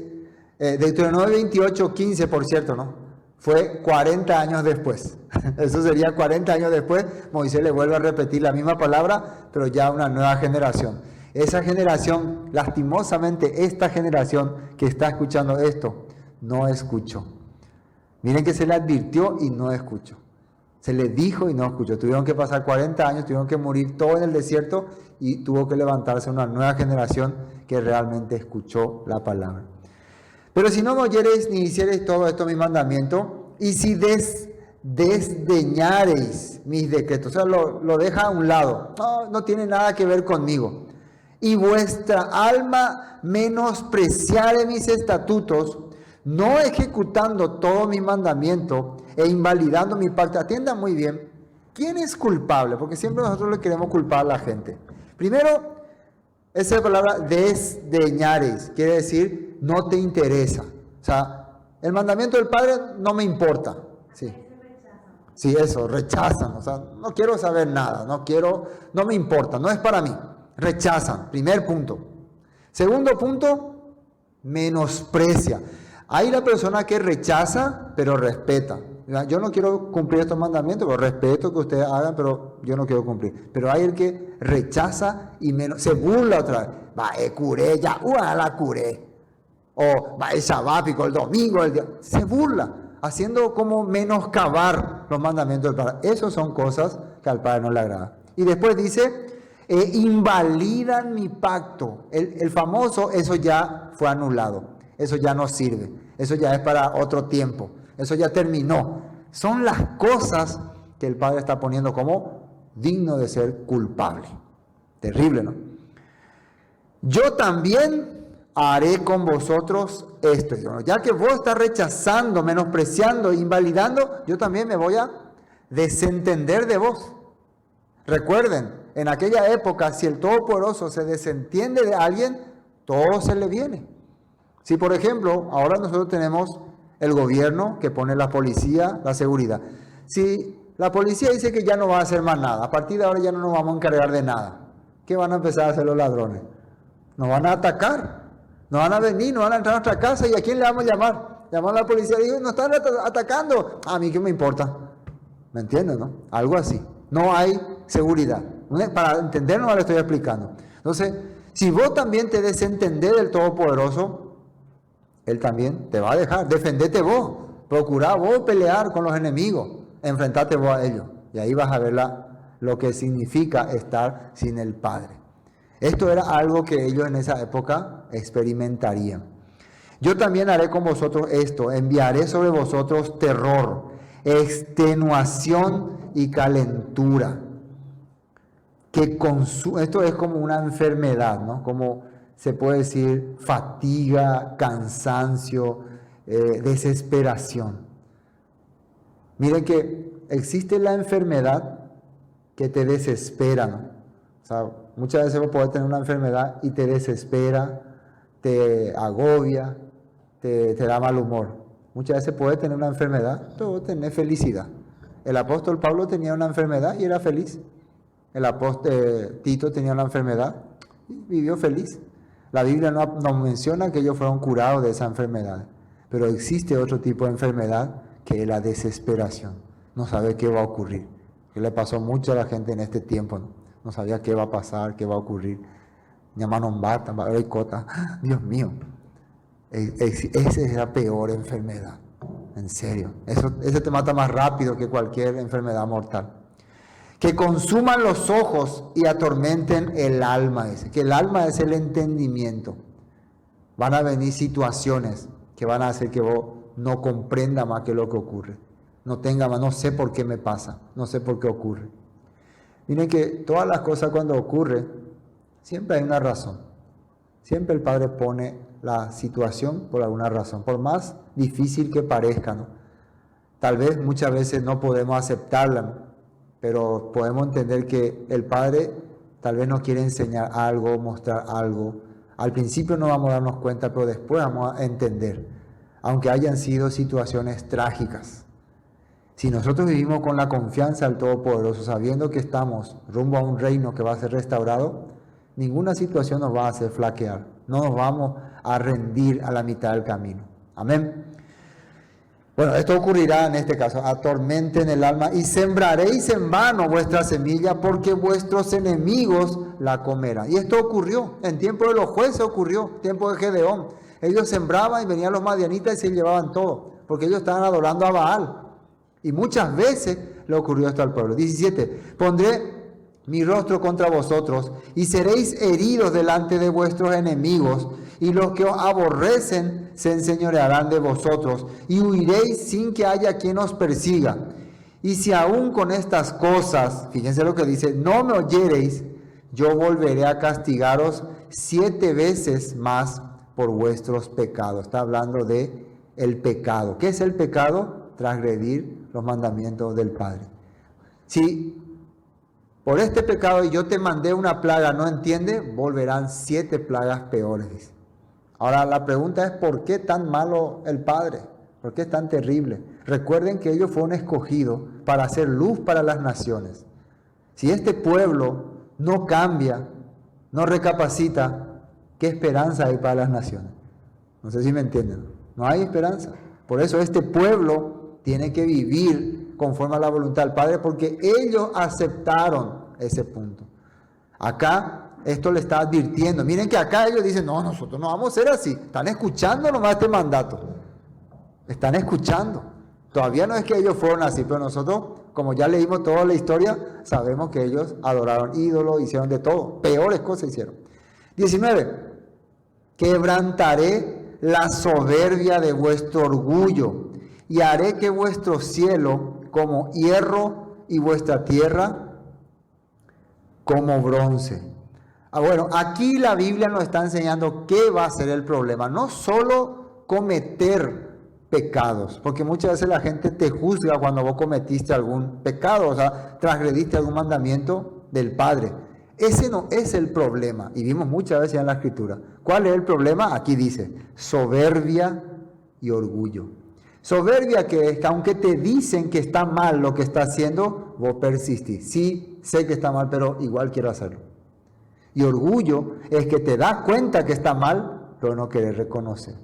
[SPEAKER 2] Deuteronomio 28, 15, por cierto, ¿no? Fue 40 años después. Eso sería 40 años después. Moisés le vuelve a repetir la misma palabra, pero ya una nueva generación. Esa generación, lastimosamente, esta generación que está escuchando esto, no escuchó. Miren que se le advirtió y no escuchó. Se le dijo y no escuchó. Tuvieron que pasar 40 años, tuvieron que morir todos en el desierto y tuvo que levantarse una nueva generación que realmente escuchó la palabra. Pero si no me oyereis ni hiciereis todo esto mi mandamiento, y si desdeñareis mis decretos, o sea, lo deja a un lado, no tiene nada que ver conmigo, y vuestra alma menospreciare mis estatutos, no ejecutando todo mi mandamiento e invalidando mi pacto. Atiendan muy bien, ¿quién es culpable? Porque siempre nosotros le queremos culpar a la gente. Primero, esa palabra desdeñareis, quiere decir no te interesa. O sea, el mandamiento del Padre no me importa. Sí. Sí, eso, rechazan. O sea, no quiero saber nada, no me importa, no es para mí. Rechazan, primer punto. Segundo punto, menosprecia. Hay la persona que rechaza, pero respeta. Yo no quiero cumplir estos mandamientos, pero respeto que ustedes hagan, pero yo no quiero cumplir. Pero hay el que rechaza y se burla otra vez. Va, curé, ya, la curé. O va, el sabático, el domingo, el día. Se burla, haciendo como menoscabar los mandamientos del Padre. Esas son cosas que al Padre no le agradan. Y después dice, invalidan mi pacto. El famoso, eso ya fue anulado. Eso ya no sirve. Eso ya es para otro tiempo. Eso ya terminó. Son las cosas que el Padre está poniendo como digno de ser culpable. Terrible, ¿no? Yo también haré con vosotros esto. Ya que vos estás rechazando, menospreciando, invalidando, yo también me voy a desentender de vos. Recuerden, en aquella época, si el Todopoderoso se desentiende de alguien, todo se le viene. Si, por ejemplo, ahora nosotros tenemos el gobierno que pone la policía, la seguridad. Si la policía dice que ya no va a hacer más nada, a partir de ahora ya no nos vamos a encargar de nada, ¿qué van a empezar a hacer los ladrones? Nos van a atacar, nos van a venir, nos van a entrar a nuestra casa, ¿y a quién le vamos a llamar? Llamar a la policía y digo, nos están atacando. A mí, ¿qué me importa? ¿Me entienden, no? Algo así. No hay seguridad. Para entendernos, le estoy explicando. Entonces, si vos también te desentendés del Todopoderoso, Él también te va a dejar. Defendete vos. Procurá vos pelear con los enemigos. Enfrentate vos a ellos. Y ahí vas a ver lo que significa estar sin el Padre. Esto era algo que ellos en esa época experimentarían. Yo también haré con vosotros esto. Enviaré sobre vosotros terror, extenuación y calentura. Esto es como una enfermedad, ¿no? Como se puede decir fatiga, cansancio, desesperación. Miren que existe la enfermedad que te desespera, ¿no? O sea, muchas veces vos podés tener una enfermedad y te desespera, te agobia, te da mal humor. Muchas veces podés tener una enfermedad, pero vos tenés felicidad. El apóstol Pablo tenía una enfermedad y era feliz. El apóstol Tito tenía una enfermedad y vivió feliz. La Biblia no nos menciona que ellos fueron curados de esa enfermedad, pero existe otro tipo de enfermedad que es la desesperación. No sabe qué va a ocurrir. Que le pasó mucho a la gente en este tiempo, no sabía qué va a pasar, qué va a ocurrir. Dios mío, esa es la peor enfermedad, en serio. Ese te mata más rápido que cualquier enfermedad mortal. Que consuman los ojos y atormenten el alma. Que el alma es el entendimiento. Van a venir situaciones que van a hacer que vos no comprenda más que lo que ocurre. No tenga más, no sé por qué me pasa, no sé por qué ocurre. Miren que todas las cosas cuando ocurren, siempre hay una razón. Siempre el Padre pone la situación por alguna razón, por más difícil que parezca, ¿no? Tal vez muchas veces no podemos aceptarla, ¿no? Pero podemos entender que el Padre tal vez nos quiere enseñar algo, mostrar algo. Al principio no vamos a darnos cuenta, pero después vamos a entender. Aunque hayan sido situaciones trágicas. Si nosotros vivimos con la confianza del Todopoderoso, sabiendo que estamos rumbo a un reino que va a ser restaurado, ninguna situación nos va a hacer flaquear. No nos vamos a rendir a la mitad del camino. Amén. Bueno, esto ocurrirá en este caso, atormenten el alma y sembraréis en vano vuestra semilla porque vuestros enemigos la comerán. Y esto ocurrió, en tiempo de los jueces ocurrió, en tiempo de Gedeón. Ellos sembraban y venían los madianitas y se llevaban todo, porque ellos estaban adorando a Baal. Y muchas veces le ocurrió esto al pueblo. 17, pondré mi rostro contra vosotros y seréis heridos delante de vuestros enemigos y los que os aborrecen se enseñorearán de vosotros y huiréis sin que haya quien os persiga. Y si aún con estas cosas, fíjense lo que dice, no me oyereis, yo volveré a castigaros 7 veces más por vuestros pecados. Está hablando de el pecado. ¿Qué es el pecado? Transgredir los mandamientos del Padre. Si por este pecado yo te mandé una plaga, no entiende, volverán 7 plagas peores, dice. Ahora la pregunta es, ¿por qué tan malo el Padre? ¿Por qué es tan terrible? Recuerden que ellos fueron escogidos para hacer luz para las naciones. Si este pueblo no cambia, no recapacita, ¿qué esperanza hay para las naciones? No sé si me entienden. No hay esperanza. Por eso este pueblo tiene que vivir conforme a la voluntad del Padre, porque ellos aceptaron ese punto. Acá esto le está advirtiendo. Miren que acá ellos dicen, no, nosotros no vamos a ser así. Están escuchando nomás este mandato. Están escuchando. Todavía no es que ellos fueron así, pero nosotros, como ya leímos toda la historia, sabemos que ellos adoraron ídolos, hicieron de todo. Peores cosas hicieron. 19. Quebrantaré la soberbia de vuestro orgullo y haré que vuestro cielo como hierro y vuestra tierra como bronce. Bueno, aquí la Biblia nos está enseñando qué va a ser el problema. No solo cometer pecados, porque muchas veces la gente te juzga cuando vos cometiste algún pecado, o sea, transgrediste algún mandamiento del Padre. Ese no es el problema, y vimos muchas veces en la Escritura. ¿Cuál es el problema? Aquí dice, soberbia y orgullo. Soberbia que es que aunque te dicen que está mal lo que está haciendo, vos persistís. Sí, sé que está mal, pero igual quiero hacerlo. Y orgullo es que te das cuenta que está mal, pero no querés reconocer.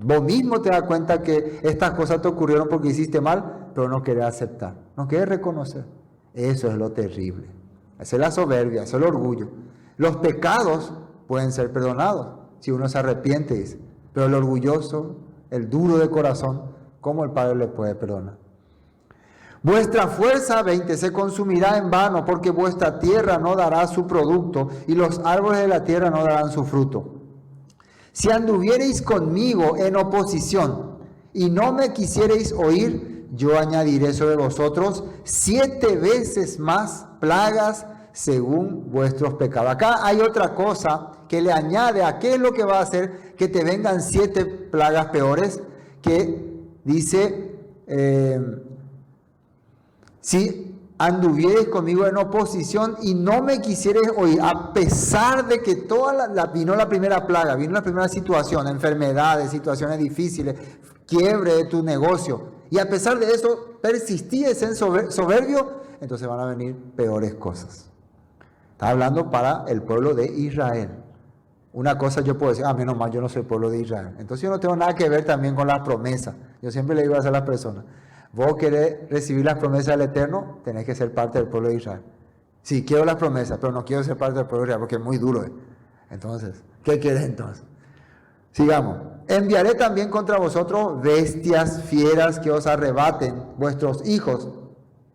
[SPEAKER 2] Vos mismo te das cuenta que estas cosas te ocurrieron porque hiciste mal, pero no querés aceptar, no querés reconocer. Eso es lo terrible. Esa es la soberbia, eso es el orgullo. Los pecados pueden ser perdonados si uno se arrepiente, dice. Pero el orgulloso, el duro de corazón, ¿cómo el Padre le puede perdonar? Vuestra fuerza, 20, se consumirá en vano, porque vuestra tierra no dará su producto, y los árboles de la tierra no darán su fruto. Si anduviereis conmigo en oposición, y no me quisiereis oír, yo añadiré sobre vosotros 7 veces más plagas según vuestros pecados. Acá hay otra cosa que le añade a qué es lo que va a hacer que te vengan 7 plagas peores, que dice, si anduvierais conmigo en oposición y no me quisierais oír, a pesar de que vino la primera plaga, vino la primera situación, enfermedades, situaciones difíciles, quiebre de tu negocio, y a pesar de eso persistíes en soberbio, entonces van a venir peores cosas. Está hablando para el pueblo de Israel. Una cosa yo puedo decir, menos mal yo no soy pueblo de Israel. Entonces yo no tengo nada que ver también con las promesas. Yo siempre le digo a las personas, vos querés recibir las promesas del Eterno, tenés que ser parte del pueblo de Israel. Sí, quiero las promesas, pero no quiero ser parte del pueblo de Israel porque es muy duro. Entonces, ¿qué quieres entonces? Sigamos. Enviaré también contra vosotros bestias fieras que os arrebaten vuestros hijos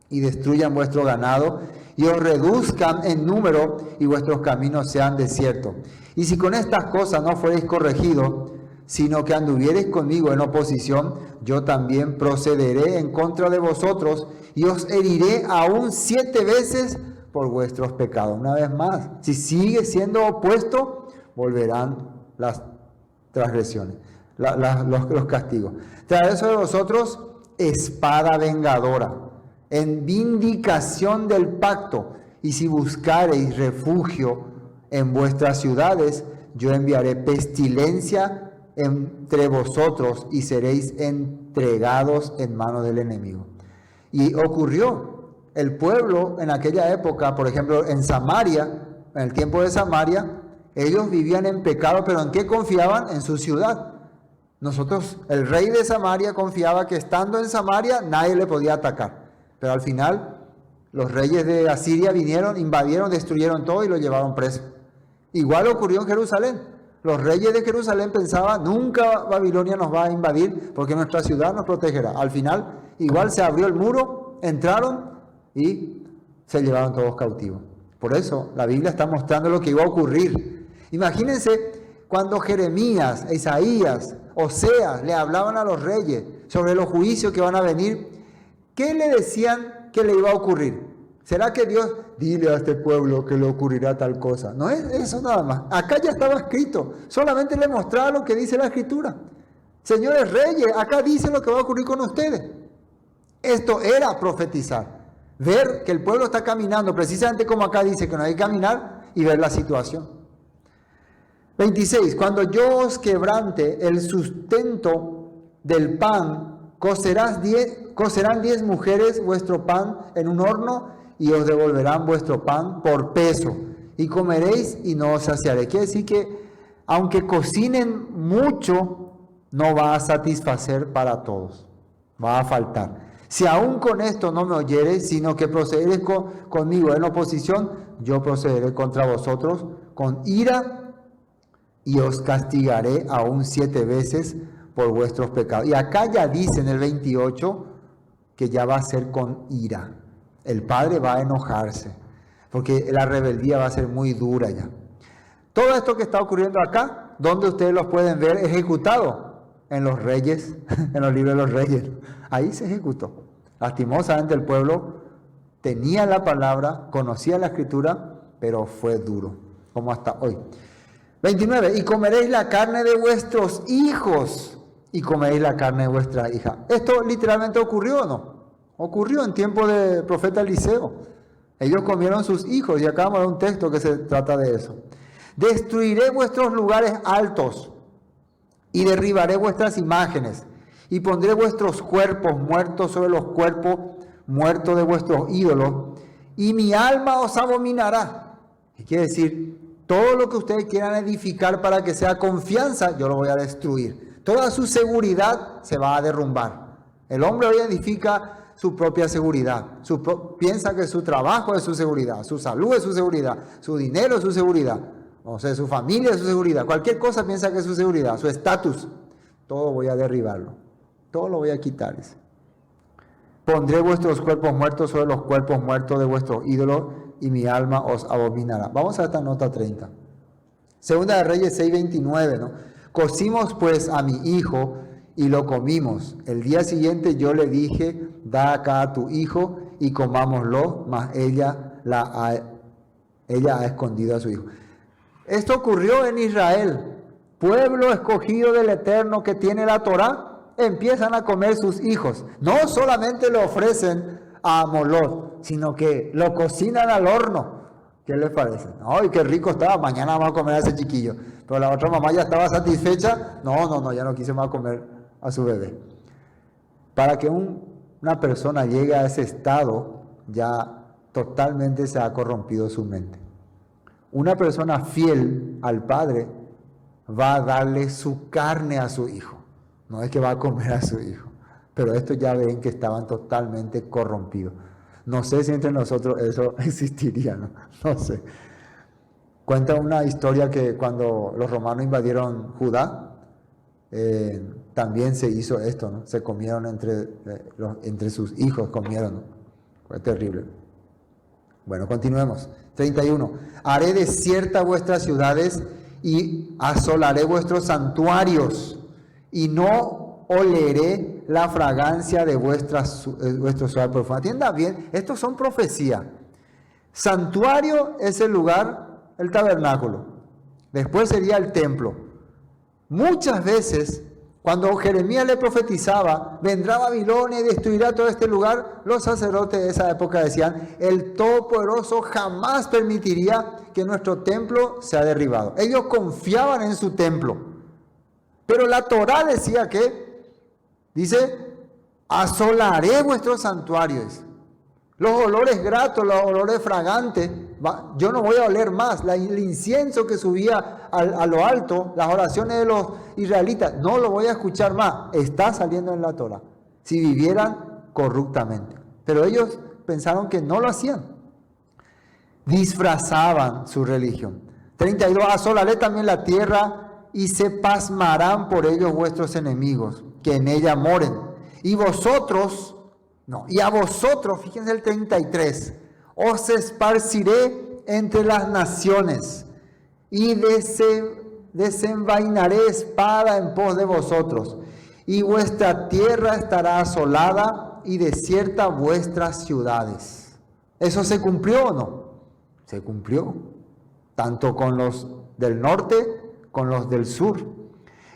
[SPEAKER 2] y destruyan vuestro ganado y os reduzcan en número y vuestros caminos sean desiertos. Y si con estas cosas no fuereis corregidos, sino que anduviereis conmigo en oposición, yo también procederé en contra de vosotros y os heriré aún 7 veces por vuestros pecados. Una vez más, si sigue siendo opuesto, volverán las transgresiones, los castigos. Traeré sobre vosotros espada vengadora, en vindicación del pacto, y si buscareis refugio en vuestras ciudades, yo enviaré pestilencia entre vosotros y seréis entregados en manos del enemigo. Y ocurrió, el pueblo en aquella época, por ejemplo en Samaria, en el tiempo de Samaria, ellos vivían en pecado, pero ¿en qué confiaban? En su ciudad. Nosotros, el rey de Samaria confiaba que estando en Samaria nadie le podía atacar, pero al final los reyes de Asiria vinieron, invadieron, destruyeron todo y lo llevaron preso. Igual ocurrió en Jerusalén. Los reyes de Jerusalén pensaban, nunca Babilonia nos va a invadir porque nuestra ciudad nos protegerá. Al final, igual se abrió el muro, entraron y se llevaron todos cautivos. Por eso, la Biblia está mostrando lo que iba a ocurrir. Imagínense cuando Jeremías, Isaías, Oseas le hablaban a los reyes sobre los juicios que van a venir. ¿Qué le decían que le iba a ocurrir? ¿Será que Dios, dile a este pueblo que le ocurrirá tal cosa? No es eso nada más. Acá ya estaba escrito. Solamente le mostraba lo que dice la Escritura. Señores reyes, acá dice lo que va a ocurrir con ustedes. Esto era profetizar. Ver que el pueblo está caminando, precisamente como acá dice que no hay que caminar, y ver la situación. 26. Cuando yo os quebrante el sustento del pan cocerán 10 mujeres vuestro pan en un horno y os devolverán vuestro pan por peso. Y comeréis y no os saciaré. Quiere decir que aunque cocinen mucho, no va a satisfacer para todos. Va a faltar. Si aún con esto no me oyereis, sino que procederéis conmigo en oposición, yo procederé contra vosotros con ira y os castigaré aún 7 veces por vuestros pecados. Y acá ya dice en el 28 que ya va a ser con ira. El Padre va a enojarse, porque la rebeldía va a ser muy dura ya. Todo esto que está ocurriendo acá, ¿dónde ustedes los pueden ver ejecutado? En los reyes, en los libros de los reyes. Ahí se ejecutó. Lastimosamente el pueblo tenía la palabra, conocía la escritura, pero fue duro, como hasta hoy. 29. Y comeréis la carne de vuestros hijos y comeréis la carne de vuestra hija. ¿Esto literalmente ocurrió o no? Ocurrió en tiempo del profeta Eliseo. Ellos comieron sus hijos y acabamos de un texto que se trata de eso. Destruiré vuestros lugares altos y derribaré vuestras imágenes y pondré vuestros cuerpos muertos sobre los cuerpos muertos de vuestros ídolos y mi alma os abominará. ¿Qué quiere decir? Todo lo que ustedes quieran edificar para que sea confianza, yo lo voy a destruir. Toda su seguridad se va a derrumbar. El hombre hoy edifica su propia seguridad. Piensa que su trabajo es su seguridad, su salud es su seguridad, su dinero es su seguridad, o sea, su familia es su seguridad. Cualquier cosa piensa que es su seguridad, su estatus. Todo voy a derribarlo. Todo lo voy a quitar. Pondré vuestros cuerpos muertos sobre los cuerpos muertos de vuestros ídolos y mi alma os abominará. Vamos a esta nota 30. Segunda de Reyes 6:29, ¿no? Cocimos pues a mi hijo y lo comimos. El día siguiente yo le dije, da acá a tu hijo y comámoslo, mas ella ha escondido a su hijo. Esto ocurrió en Israel, pueblo escogido del Eterno que tiene la Torá. Empiezan a comer sus hijos. No solamente lo ofrecen a Moloch, sino que lo cocinan al horno. ¿Qué les parece? ¡Ay, qué rico estaba! Mañana vamos a comer a ese chiquillo. Pero la otra mamá ya estaba satisfecha. No, ya no quise más comer a su bebé. Para que una persona llegue a ese estado, ya totalmente se ha corrompido su mente. Una persona fiel al Padre va a darle su carne a su hijo. No es que va a comer a su hijo. Pero estos ya ven que estaban totalmente corrompidos. No sé si entre nosotros eso existiría, no sé. Cuenta una historia que cuando los romanos invadieron Judá, también se hizo esto, ¿no? Se comieron entre sus hijos, comieron, ¿no? Fue terrible. Bueno, continuemos. 31. Haré desiertas vuestras ciudades y asolaré vuestros santuarios y no oleré la fragancia de vuestro suave perfume. Atienda bien, estos son profecías. Santuario es el lugar, el tabernáculo. Después sería el templo. Muchas veces, cuando Jeremías le profetizaba, vendrá Babilonia y destruirá todo este lugar, los sacerdotes de esa época decían, el Todopoderoso jamás permitiría que nuestro templo sea derribado. Ellos confiaban en su templo. Pero la Torá decía que, dice, asolaré vuestros santuarios. Los olores gratos, los olores fragantes, yo no voy a oler más. El incienso que subía a lo alto, las oraciones de los israelitas, no lo voy a escuchar más. Está saliendo en la Torá. Si vivieran corruptamente. Pero ellos pensaron que no lo hacían. Disfrazaban su religión. 32. Asolaré también la tierra y se pasmarán por ellos vuestros enemigos, que en ella moren. Y a vosotros, fíjense el 33, os esparciré entre las naciones y desenvainaré espada en pos de vosotros. Y vuestra tierra estará asolada y desierta vuestras ciudades. ¿Eso se cumplió o no? Se cumplió. Tanto con los del norte, con los del sur.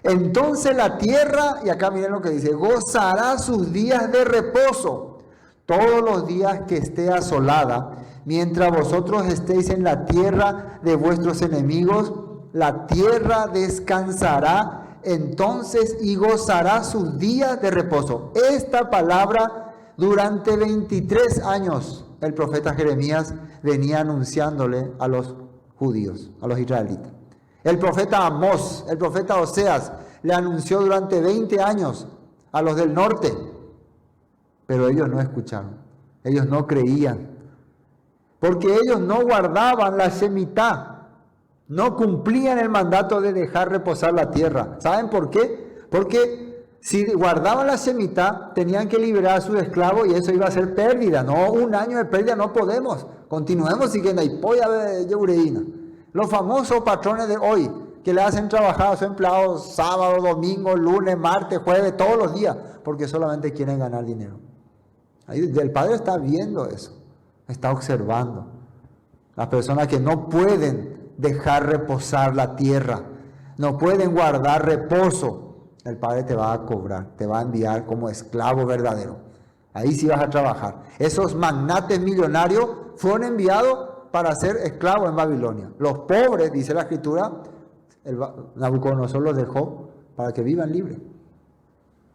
[SPEAKER 2] Entonces la tierra, y acá miren lo que dice, gozará sus días de reposo, todos los días que esté asolada, mientras vosotros estéis en la tierra de vuestros enemigos, la tierra descansará entonces y gozará sus días de reposo. Esta palabra durante 23 años el profeta Jeremías venía anunciándole a los judíos, a los israelitas. El profeta Amós, el profeta Oseas le anunció durante 20 años a los del norte, pero ellos no escucharon, ellos no creían, porque ellos no guardaban la Shemitá, no cumplían el mandato de dejar reposar la tierra. ¿Saben por qué? Porque si guardaban la Shemitá, tenían que liberar a sus esclavos y eso iba a ser pérdida. No, un año de pérdida no podemos. Continuemos siguiendo ahí, polla de Yeureína. Los famosos patrones de hoy, que le hacen trabajar a sus empleados sábado, domingo, lunes, martes, jueves, todos los días, porque solamente quieren ganar dinero. Ahí el Padre está viendo eso, está observando. Las personas que no pueden dejar reposar la tierra, no pueden guardar reposo, el Padre te va a cobrar, te va a enviar como esclavo verdadero. Ahí sí vas a trabajar. Esos magnates millonarios fueron enviados para ser esclavos en Babilonia. Los pobres, dice la Escritura, Nabucodonosor los dejó para que vivan libres.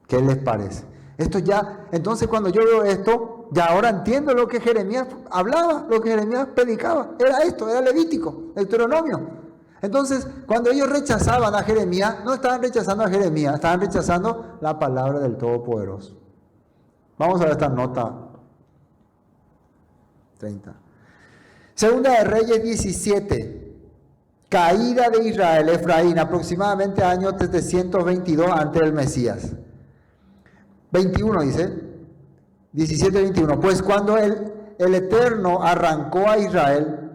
[SPEAKER 2] ¿Qué les parece? Esto ya, entonces cuando yo veo esto, ya ahora entiendo lo que Jeremías hablaba, lo que Jeremías predicaba. Era esto, era Levítico, Deuteronomio. Entonces, cuando ellos rechazaban a Jeremías, no estaban rechazando a Jeremías, estaban rechazando la palabra del Todopoderoso. Vamos a ver esta nota 30. Segunda de Reyes 17. Caída de Israel, Efraín, aproximadamente año 722 antes del Mesías. 21 dice, 17-21. Pues cuando el Eterno arrancó a Israel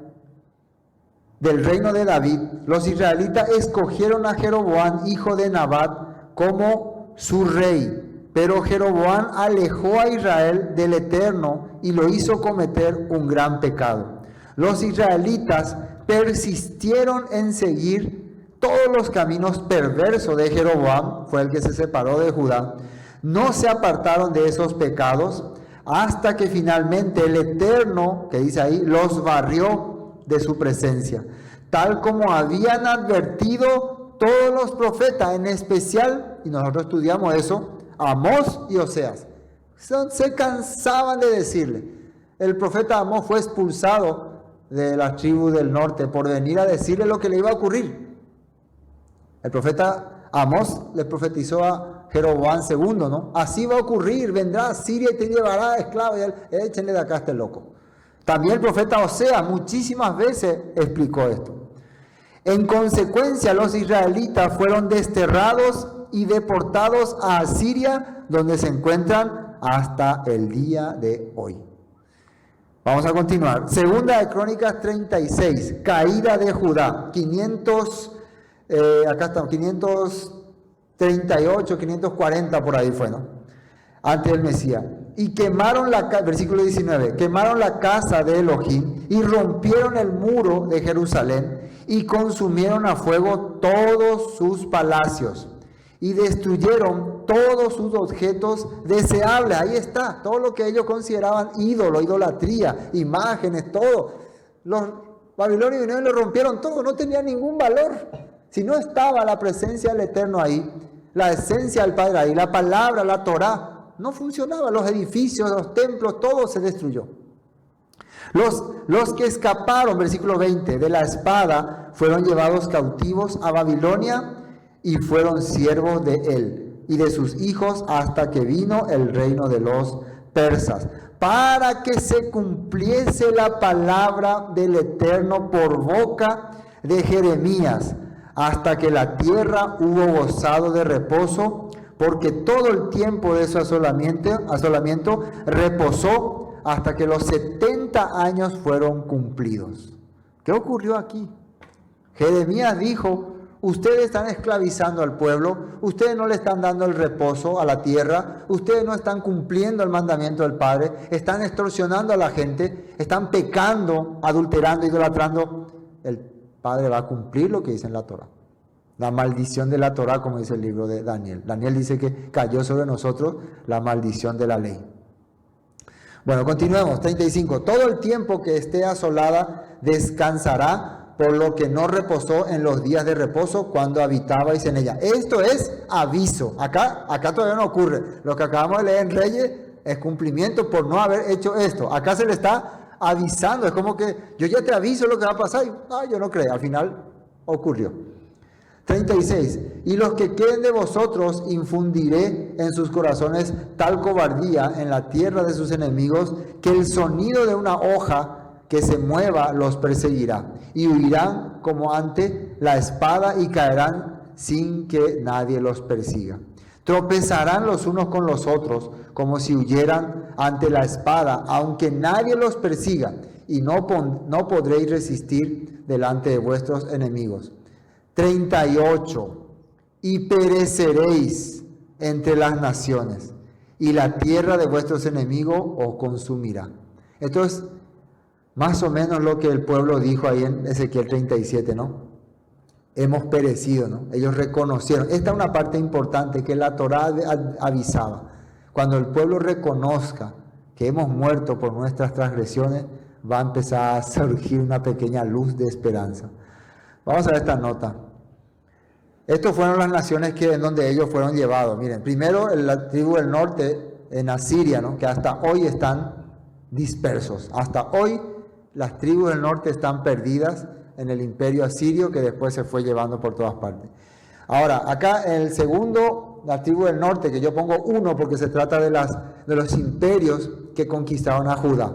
[SPEAKER 2] del reino de David, los israelitas escogieron a Jeroboam, hijo de Nabat, como su rey. Pero Jeroboam alejó a Israel del Eterno y lo hizo cometer un gran pecado. Los israelitas persistieron en seguir todos los caminos perversos de Jeroboam, fue el que se separó de Judá. No se apartaron de esos pecados hasta que finalmente el Eterno, que dice ahí, los barrió de su presencia, tal como habían advertido todos los profetas, en especial, y nosotros estudiamos eso, Amós y Oseas. Se cansaban de decirle. El profeta Amós fue expulsado de las tribus del norte por venir a decirle lo que le iba a ocurrir. El profeta Amós le profetizó a Jeroboam II, ¿no? Así va a ocurrir, vendrá a Siria y te llevará esclavo, y él, échenle de acá a este loco. También el profeta Oseas muchísimas veces explicó esto. En consecuencia, los israelitas fueron desterrados y deportados a Asiria, donde se encuentran hasta el día de hoy. Vamos a continuar. Segunda de Crónicas 36, caída de Judá, 538, 540 por ahí fue, ¿no? Antes del Mesías. Y quemaron versículo 19, quemaron la casa de Elohim y rompieron el muro de Jerusalén y consumieron a fuego todos sus palacios y destruyeron todos sus objetos deseables. Ahí está, todo lo que ellos consideraban ídolo, idolatría, imágenes, todo. Los babilonios vinieron y lo rompieron todo, no tenía ningún valor. Si no estaba la presencia del Eterno ahí, la esencia del Padre ahí, la palabra, la Torá, no funcionaba. Los edificios, los templos, todo se destruyó. Los que escaparon, versículo 20, de la espada, fueron llevados cautivos a Babilonia y fueron siervos de él y de sus hijos hasta que vino el reino de los persas, para que se cumpliese la palabra del Eterno por boca de Jeremías, hasta que la tierra hubo gozado de reposo, porque todo el tiempo de su asolamiento reposó hasta que los 70 años fueron cumplidos. ¿Qué ocurrió aquí? Jeremías dijo, ustedes están esclavizando al pueblo, ustedes no le están dando el reposo a la tierra, ustedes no están cumpliendo el mandamiento del Padre, están extorsionando a la gente, están pecando, adulterando, idolatrando. El Padre va a cumplir lo que dice en la Torá. La maldición de la Torá, como dice el libro de Daniel. Daniel dice que cayó sobre nosotros la maldición de la ley. Bueno, continuemos. 35. Todo el tiempo que esté asolada descansará, por lo que no reposó en los días de reposo cuando habitabais en ella. Esto es aviso. Acá todavía no ocurre. Lo que acabamos de leer en Reyes es cumplimiento por no haber hecho esto. Acá se le está avisando. Es como que yo ya te aviso lo que va a pasar. Y, yo no creo. Al final ocurrió. 36. Y los que queden de vosotros infundiré en sus corazones tal cobardía en la tierra de sus enemigos, que el sonido de una hoja que se mueva los perseguirá, y huirán como ante la espada y caerán sin que nadie los persiga. Tropezarán los unos con los otros como si huyeran ante la espada, aunque nadie los persiga, y no podréis resistir delante de vuestros enemigos. 38. Y pereceréis entre las naciones, y la tierra de vuestros enemigos os consumirá. Esto es más o menos lo que el pueblo dijo ahí en Ezequiel 37, ¿no? Hemos perecido, ¿no? Ellos reconocieron. Esta es una parte importante que la Torá avisaba. Cuando el pueblo reconozca que hemos muerto por nuestras transgresiones, va a empezar a surgir una pequeña luz de esperanza. Vamos a ver esta nota. Estas fueron las naciones en donde ellos fueron llevados. Miren, primero la tribu del norte en Asiria, ¿no? Que hasta hoy están dispersos. Hasta hoy las tribus del norte están perdidas en el imperio asirio, que después se fue llevando por todas partes. Ahora, acá en el segundo, la tribu del norte, que yo pongo 1 porque se trata de los imperios que conquistaron a Judá.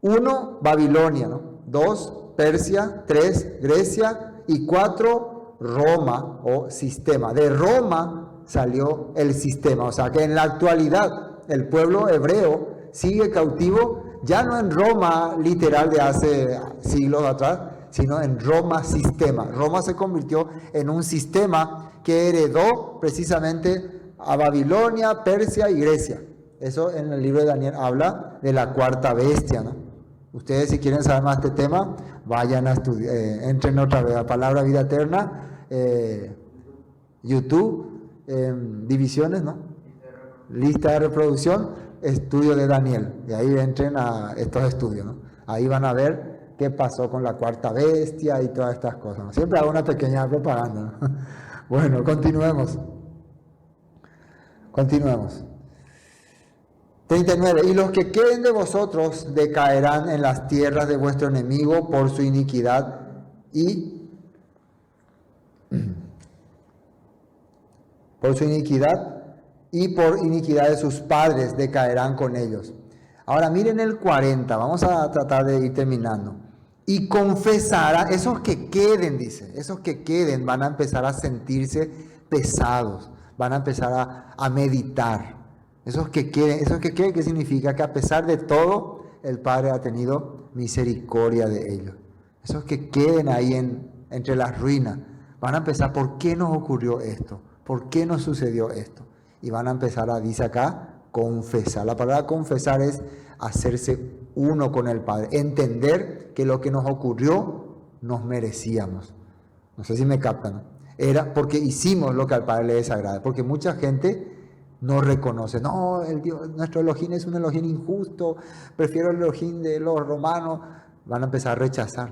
[SPEAKER 2] 1, Babilonia, ¿no? 2, Persia. 3, Grecia. Y 4, Roma o sistema. De Roma salió el sistema. O sea que en la actualidad el pueblo hebreo sigue cautivo, ya no en Roma literal de hace siglos atrás, sino en Roma sistema. Roma se convirtió en un sistema que heredó precisamente a Babilonia, Persia y Grecia. Eso en el libro de Daniel habla de la cuarta bestia, ¿no? Ustedes, si quieren saber más de este tema, vayan a estudiar, entren otra vez a Palabra Vida Eterna, YouTube, divisiones, ¿no? Lista de reproducción, estudio de Daniel. Y ahí entren a estos estudios, ¿no? Ahí van a ver qué pasó con la cuarta bestia y todas estas cosas, ¿no? Siempre hago una pequeña propaganda, ¿no? Bueno, continuemos. 39. Y los que queden de vosotros decaerán en las tierras de vuestro enemigo por su iniquidad y por iniquidad de sus padres decaerán con ellos. Ahora miren el 40, vamos a tratar de ir terminando. Y confesará, esos que queden, dice, esos que queden van a empezar a sentirse pesados, van a empezar a meditar. Esos que queden, ¿qué significa? Que a pesar de todo, el Padre ha tenido misericordia de ellos. Esos que queden ahí entre las ruinas, van a empezar, ¿por qué nos ocurrió esto? ¿Por qué nos sucedió esto? Y van a empezar dice acá, confesar. La palabra confesar es hacerse uno con el Padre. Entender que lo que nos ocurrió nos merecíamos. No sé si me captan, ¿no? Era porque hicimos lo que al Padre le desagrada. Porque mucha gente no reconoce. No, nuestro Elohim es un Elohim injusto. Prefiero el Elohim de los romanos. Van a empezar a rechazar.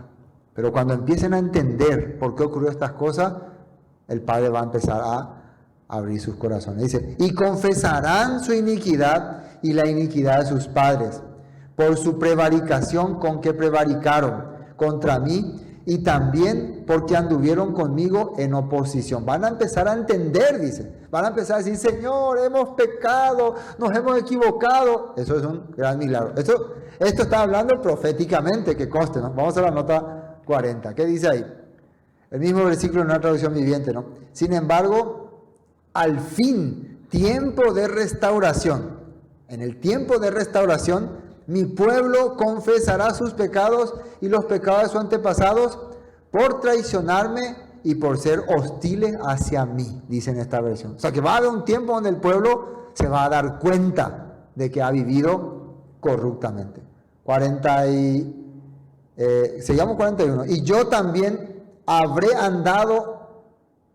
[SPEAKER 2] Pero cuando empiecen a entender por qué ocurrió estas cosas, el Padre va a empezar a abrir sus corazones. Dice, y confesarán su iniquidad y la iniquidad de sus padres, por su prevaricación con que prevaricaron contra mí, y también porque anduvieron conmigo en oposición. Van a empezar a entender, dice. Van a empezar a decir, Señor, hemos pecado, nos hemos equivocado. Eso es un gran milagro. Esto está hablando proféticamente, que conste, ¿no? Vamos a la nota 40. ¿Qué dice ahí? El mismo versículo en una traducción viviente, ¿no? Sin embargo, al fin, tiempo de restauración. En el tiempo de restauración, mi pueblo confesará sus pecados y los pecados de sus antepasados por traicionarme y por ser hostiles hacia mí, dice en esta versión. O sea que va a haber un tiempo donde el pueblo se va a dar cuenta de que ha vivido corruptamente. 41. Y yo también habré andado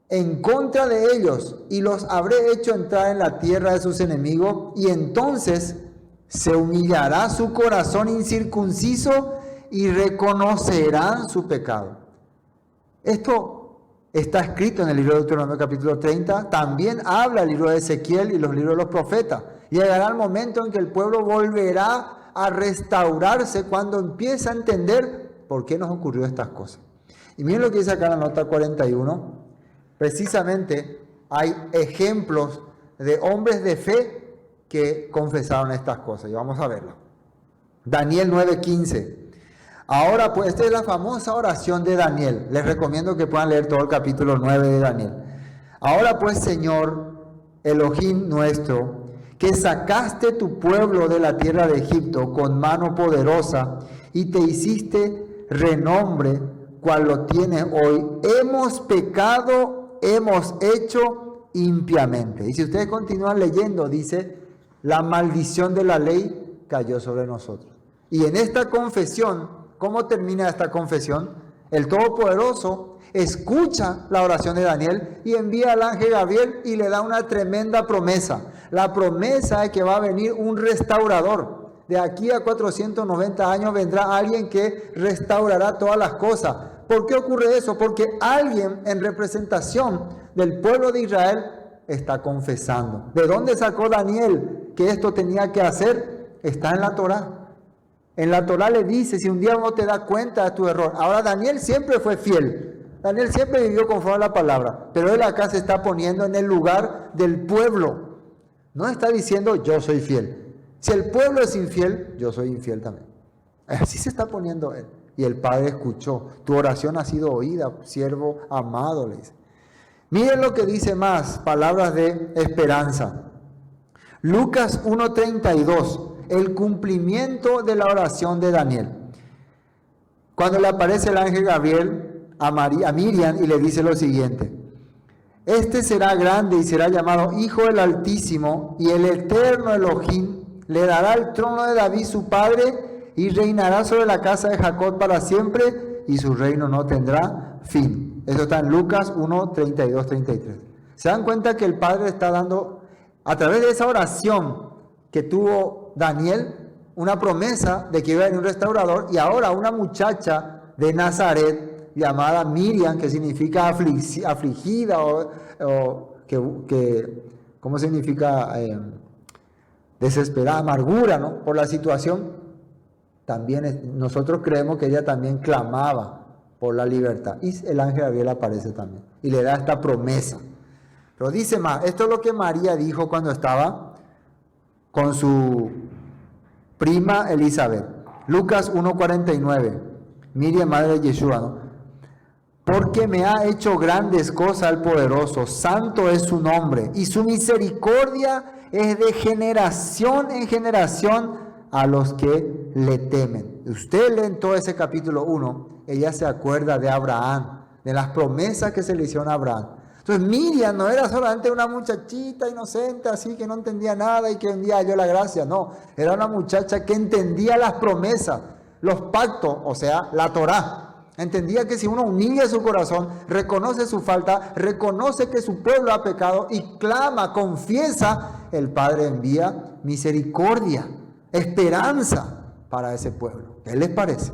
[SPEAKER 2] en contra de ellos y los habré hecho entrar en la tierra de sus enemigos, y entonces se humillará su corazón incircunciso y reconocerán su pecado. Esto está escrito en el libro de Deuteronomio capítulo 30, también habla el libro de Ezequiel y los libros de los profetas. Llegará el momento en que el pueblo volverá a restaurarse cuando empieza a entender por qué nos ocurrió estas cosas. Y miren lo que dice acá en la nota 41. Precisamente hay ejemplos de hombres de fe que confesaron estas cosas. Y vamos a verlo. Daniel 9:15. Ahora pues, esta es la famosa oración de Daniel. Les recomiendo que puedan leer todo el capítulo 9 de Daniel. Ahora pues, Señor, Elohim nuestro, que sacaste tu pueblo de la tierra de Egipto con mano poderosa y te hiciste renombre, cual lo tienes hoy, hemos pecado, hemos hecho impiamente. Y si ustedes continúan leyendo, dice, la maldición de la ley cayó sobre nosotros. Y en esta confesión, ¿cómo termina esta confesión? El Todopoderoso escucha la oración de Daniel y envía al ángel Gabriel y le da una tremenda promesa. La promesa es que va a venir un restaurador. De aquí a 490 años vendrá alguien que restaurará todas las cosas. ¿Por qué ocurre eso? Porque alguien en representación del pueblo de Israel está confesando. ¿De dónde sacó Daniel que esto tenía que hacer? Está en la Torá. En la Torá le dice, si un día no te das cuenta de tu error. Ahora Daniel siempre fue fiel. Daniel siempre vivió conforme a la palabra. Pero él acá se está poniendo en el lugar del pueblo. No está diciendo yo soy fiel. Si el pueblo es infiel, yo soy infiel también. Así se está poniendo él. Y el Padre escuchó. Tu oración ha sido oída, siervo amado, le dice. Miren lo que dice más, palabras de esperanza. Lucas 1:32, el cumplimiento de la oración de Daniel. Cuando le aparece el ángel Gabriel a Miriam y le dice lo siguiente: este será grande y será llamado Hijo del Altísimo, y el eterno Elohim le dará el trono de David su padre, y reinará sobre la casa de Jacob para siempre, y su reino no tendrá fin. Eso está en Lucas 1:32-33. ¿Se dan cuenta que el Padre está dando, a través de esa oración que tuvo Daniel, una promesa de que iba a venir un restaurador, y ahora una muchacha de Nazaret llamada Miriam, que significa afligida, o ¿cómo significa? Desesperada, amargura, ¿no? Por la situación. También nosotros creemos que ella también clamaba por la libertad. Y el ángel Gabriel aparece también y le da esta promesa. Pero dice más, esto es lo que María dijo cuando estaba con su prima Elizabeth. Lucas 1:49. Miriam, madre de Yeshua, ¿no? Porque me ha hecho grandes cosas el poderoso, santo es su nombre, y su misericordia es de generación en generación a los que le temen. Usted lee en todo ese capítulo 1, ella se acuerda de Abraham, de las promesas que se le hicieron a Abraham. Entonces Miriam no era solamente una muchachita inocente, así que no entendía nada y que un día halló la gracia. No, era una muchacha que entendía las promesas, los pactos, o sea, la Torá. Entendía que si uno humilla su corazón, reconoce su falta, reconoce que su pueblo ha pecado y clama, confiesa, el Padre envía misericordia, esperanza para ese pueblo. ¿Qué les parece?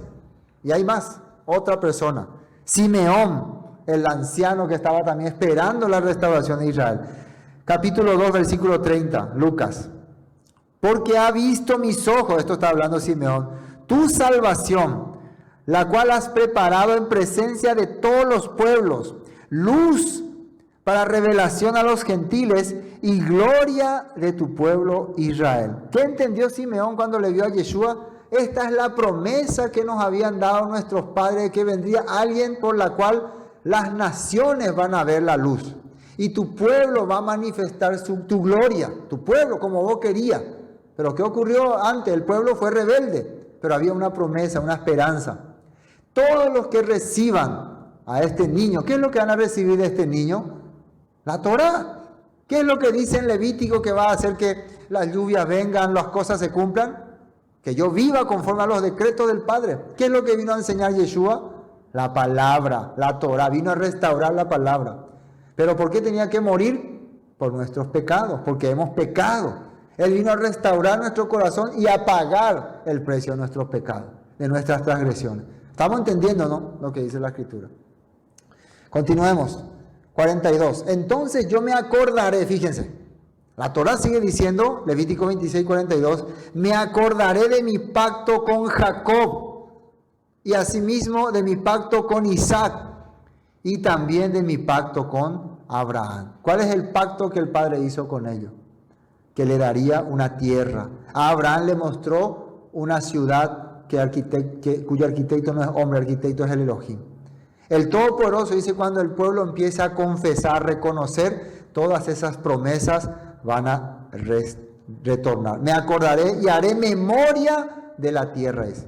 [SPEAKER 2] Y hay más, otra persona, Simeón, el anciano que estaba también esperando la restauración de Israel. Capítulo 2, versículo 30, Lucas. Porque ha visto mis ojos, esto está hablando Simeón, tu salvación, la cual has preparado en presencia de todos los pueblos, luz para revelación a los gentiles y gloria de tu pueblo Israel. ¿Qué entendió Simeón cuando le vio a Yeshua? Esta es la promesa que nos habían dado nuestros padres, que vendría alguien por la cual las naciones van a ver la luz. Y tu pueblo va a manifestar tu gloria, tu pueblo como vos querías. Pero ¿qué ocurrió antes? El pueblo fue rebelde, pero había una promesa, una esperanza. Todos los que reciban a este niño, ¿qué es lo que van a recibir de este niño? La Torá. ¿Qué es lo que dice en Levítico que va a hacer que las lluvias vengan, las cosas se cumplan? Que yo viva conforme a los decretos del Padre. ¿Qué es lo que vino a enseñar Yeshua? La palabra, la Torá. Vino a restaurar la palabra. ¿Pero por qué tenía que morir? Por nuestros pecados, porque hemos pecado. Él vino a restaurar nuestro corazón y a pagar el precio de nuestros pecados, de nuestras transgresiones. Estamos entendiendo, ¿no? Lo que dice la Escritura. Continuemos. 42. Entonces yo me acordaré, fíjense. La Torá sigue diciendo, Levítico 26, 42, me acordaré de mi pacto con Jacob y asimismo de mi pacto con Isaac y también de mi pacto con Abraham. ¿Cuál es el pacto que el Padre hizo con ellos? Que le daría una tierra. A Abraham le mostró una ciudad cuyo arquitecto no es hombre, el arquitecto es el Elohim. El Todopoderoso dice, cuando el pueblo empieza a confesar, reconocer, todas esas promesas van a retornar. Me acordaré y haré memoria de la tierra esa.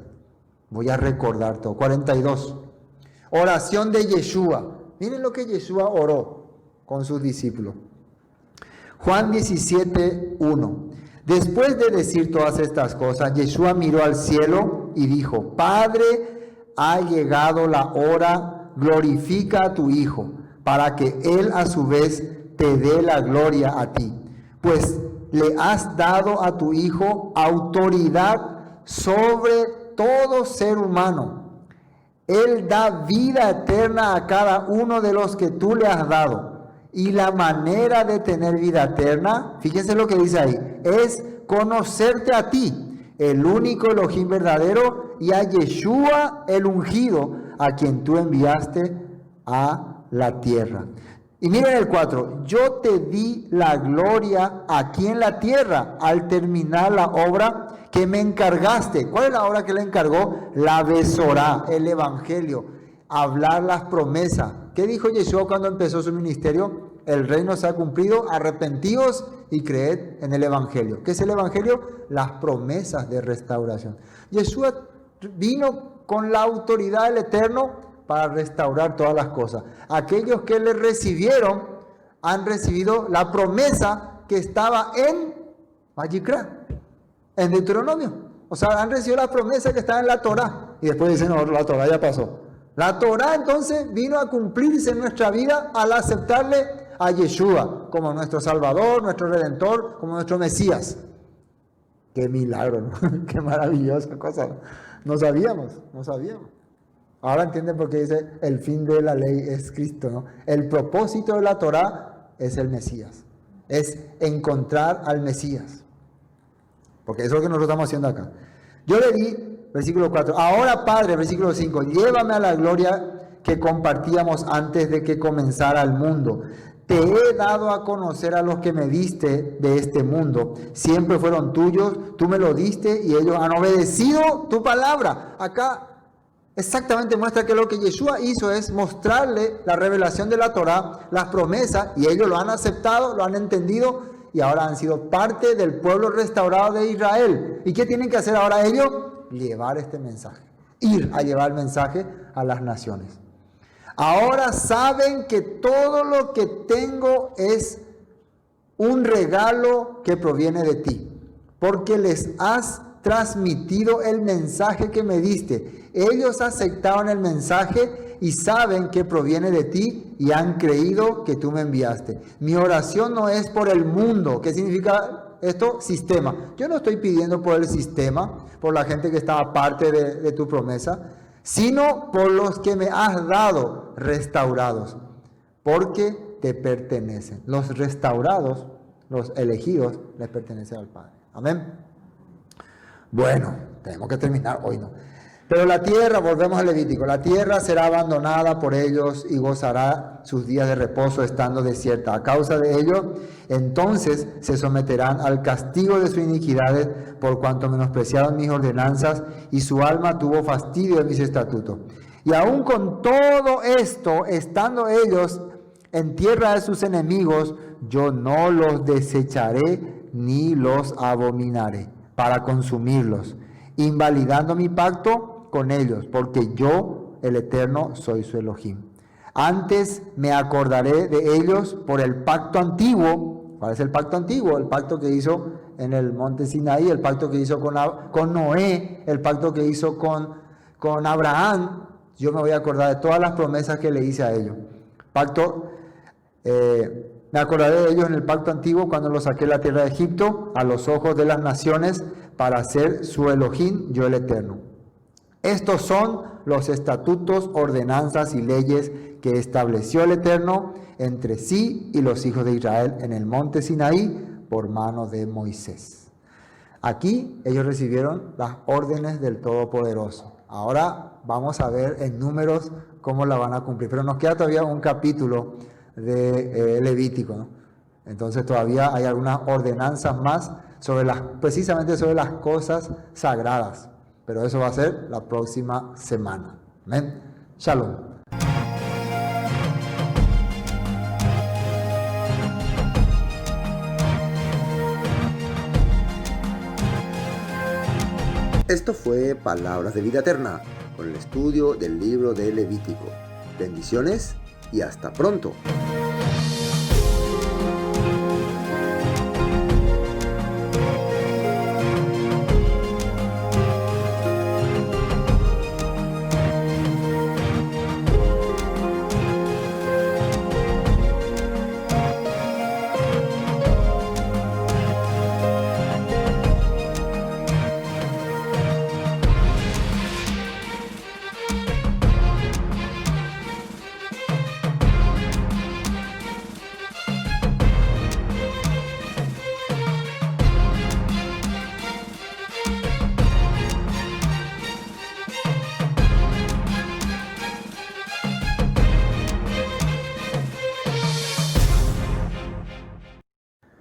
[SPEAKER 2] Voy a recordar todo. 42. Oración de Yeshua. Miren lo que Yeshua oró con sus discípulos. Juan 17, 1. Después de decir todas estas cosas, Yeshua miró al cielo y dijo, Padre, ha llegado la hora, glorifica a tu Hijo, para que Él a su vez te dé la gloria a ti. Pues le has dado a tu Hijo autoridad sobre todo ser humano. Él da vida eterna a cada uno de los que tú le has dado. Y la manera de tener vida eterna, fíjense lo que dice ahí, es conocerte a ti, el único Elohim verdadero, y a Yeshua el ungido, a quien tú enviaste a la tierra. Y miren el 4, yo te di la gloria aquí en la tierra al terminar la obra que me encargaste. ¿Cuál es la obra que le encargó? La Besorá, el Evangelio, hablar las promesas. ¿Qué dijo Yeshua cuando empezó su ministerio? El reino se ha cumplido, arrepentíos y creed en el Evangelio. ¿Qué es el Evangelio? Las promesas de restauración. Yeshua vino con la autoridad del Eterno para restaurar todas las cosas. Aquellos que le recibieron han recibido la promesa que estaba en Vayikra, en Deuteronomio. O sea, han recibido la promesa que estaba en la Torá. Y después dicen, no, la Torá ya pasó. La Torá entonces vino a cumplirse en nuestra vida al aceptarle a Yeshua como nuestro Salvador, nuestro Redentor, como nuestro Mesías. Qué milagro, ¿no? Qué maravillosa cosa. No sabíamos. Ahora entienden por qué dice el fin de la ley es Cristo, ¿no? El propósito de la Torá es el Mesías. Es encontrar al Mesías. Porque eso es lo que nosotros estamos haciendo acá. Yo le di, versículo 4, ahora Padre, versículo 5, llévame a la gloria que compartíamos antes de que comenzara el mundo. Te he dado a conocer a los que me diste de este mundo. Siempre fueron tuyos, tú me lo diste y ellos han obedecido tu palabra. Acá exactamente muestra que lo que Yeshua hizo es mostrarle la revelación de la Torá, las promesas, y ellos lo han aceptado, lo han entendido y ahora han sido parte del pueblo restaurado de Israel. ¿Y qué tienen que hacer ahora ellos? Llevar este mensaje, ir a llevar el mensaje a las naciones. Ahora saben que todo lo que tengo es un regalo que proviene de ti, porque les has transmitido el mensaje que me diste. Ellos aceptaron el mensaje y saben que proviene de ti y han creído que tú me enviaste. Mi oración no es por el mundo. ¿Qué significa esto? Sistema. Yo no estoy pidiendo por el sistema, por la gente que estaba parte de tu promesa, sino por los que me has dado restaurados, porque te pertenecen. Los restaurados, los elegidos, les pertenecen al Padre. Amén. Bueno, tenemos que terminar hoy, ¿no? Pero la tierra, volvemos al Levítico, la tierra será abandonada por ellos y gozará sus días de reposo estando desierta. A causa de ello, entonces se someterán al castigo de sus iniquidades por cuanto menospreciaron mis ordenanzas y su alma tuvo fastidio de mis estatutos. Y aún con todo esto, estando ellos en tierra de sus enemigos, yo no los desecharé ni los abominaré para consumirlos, invalidando mi pacto con ellos, porque yo, el Eterno, soy su Elohim. Antes me acordaré de ellos por el pacto antiguo. ¿Cuál es el pacto antiguo? El pacto que hizo en el monte Sinaí, el pacto que hizo con Noé, el pacto que hizo con Abraham. Yo me voy a acordar de todas las promesas que le hice a ellos. Me acordaré de ellos en el pacto antiguo cuando los saqué de la tierra de Egipto a los ojos de las naciones para ser su Elohim, yo el Eterno. Estos son los estatutos, ordenanzas y leyes que estableció el Eterno entre sí y los hijos de Israel en el monte Sinaí por mano de Moisés. Aquí ellos recibieron las órdenes del Todopoderoso. Ahora vamos a ver en Números cómo la van a cumplir. Pero nos queda todavía un capítulo de Levítico, ¿no? Entonces todavía hay algunas ordenanzas más precisamente sobre las cosas sagradas. Pero eso va a ser la próxima semana. Amén. Shalom. Esto fue Palabras de Vida Eterna, con el estudio del libro de Levítico. Bendiciones y hasta pronto.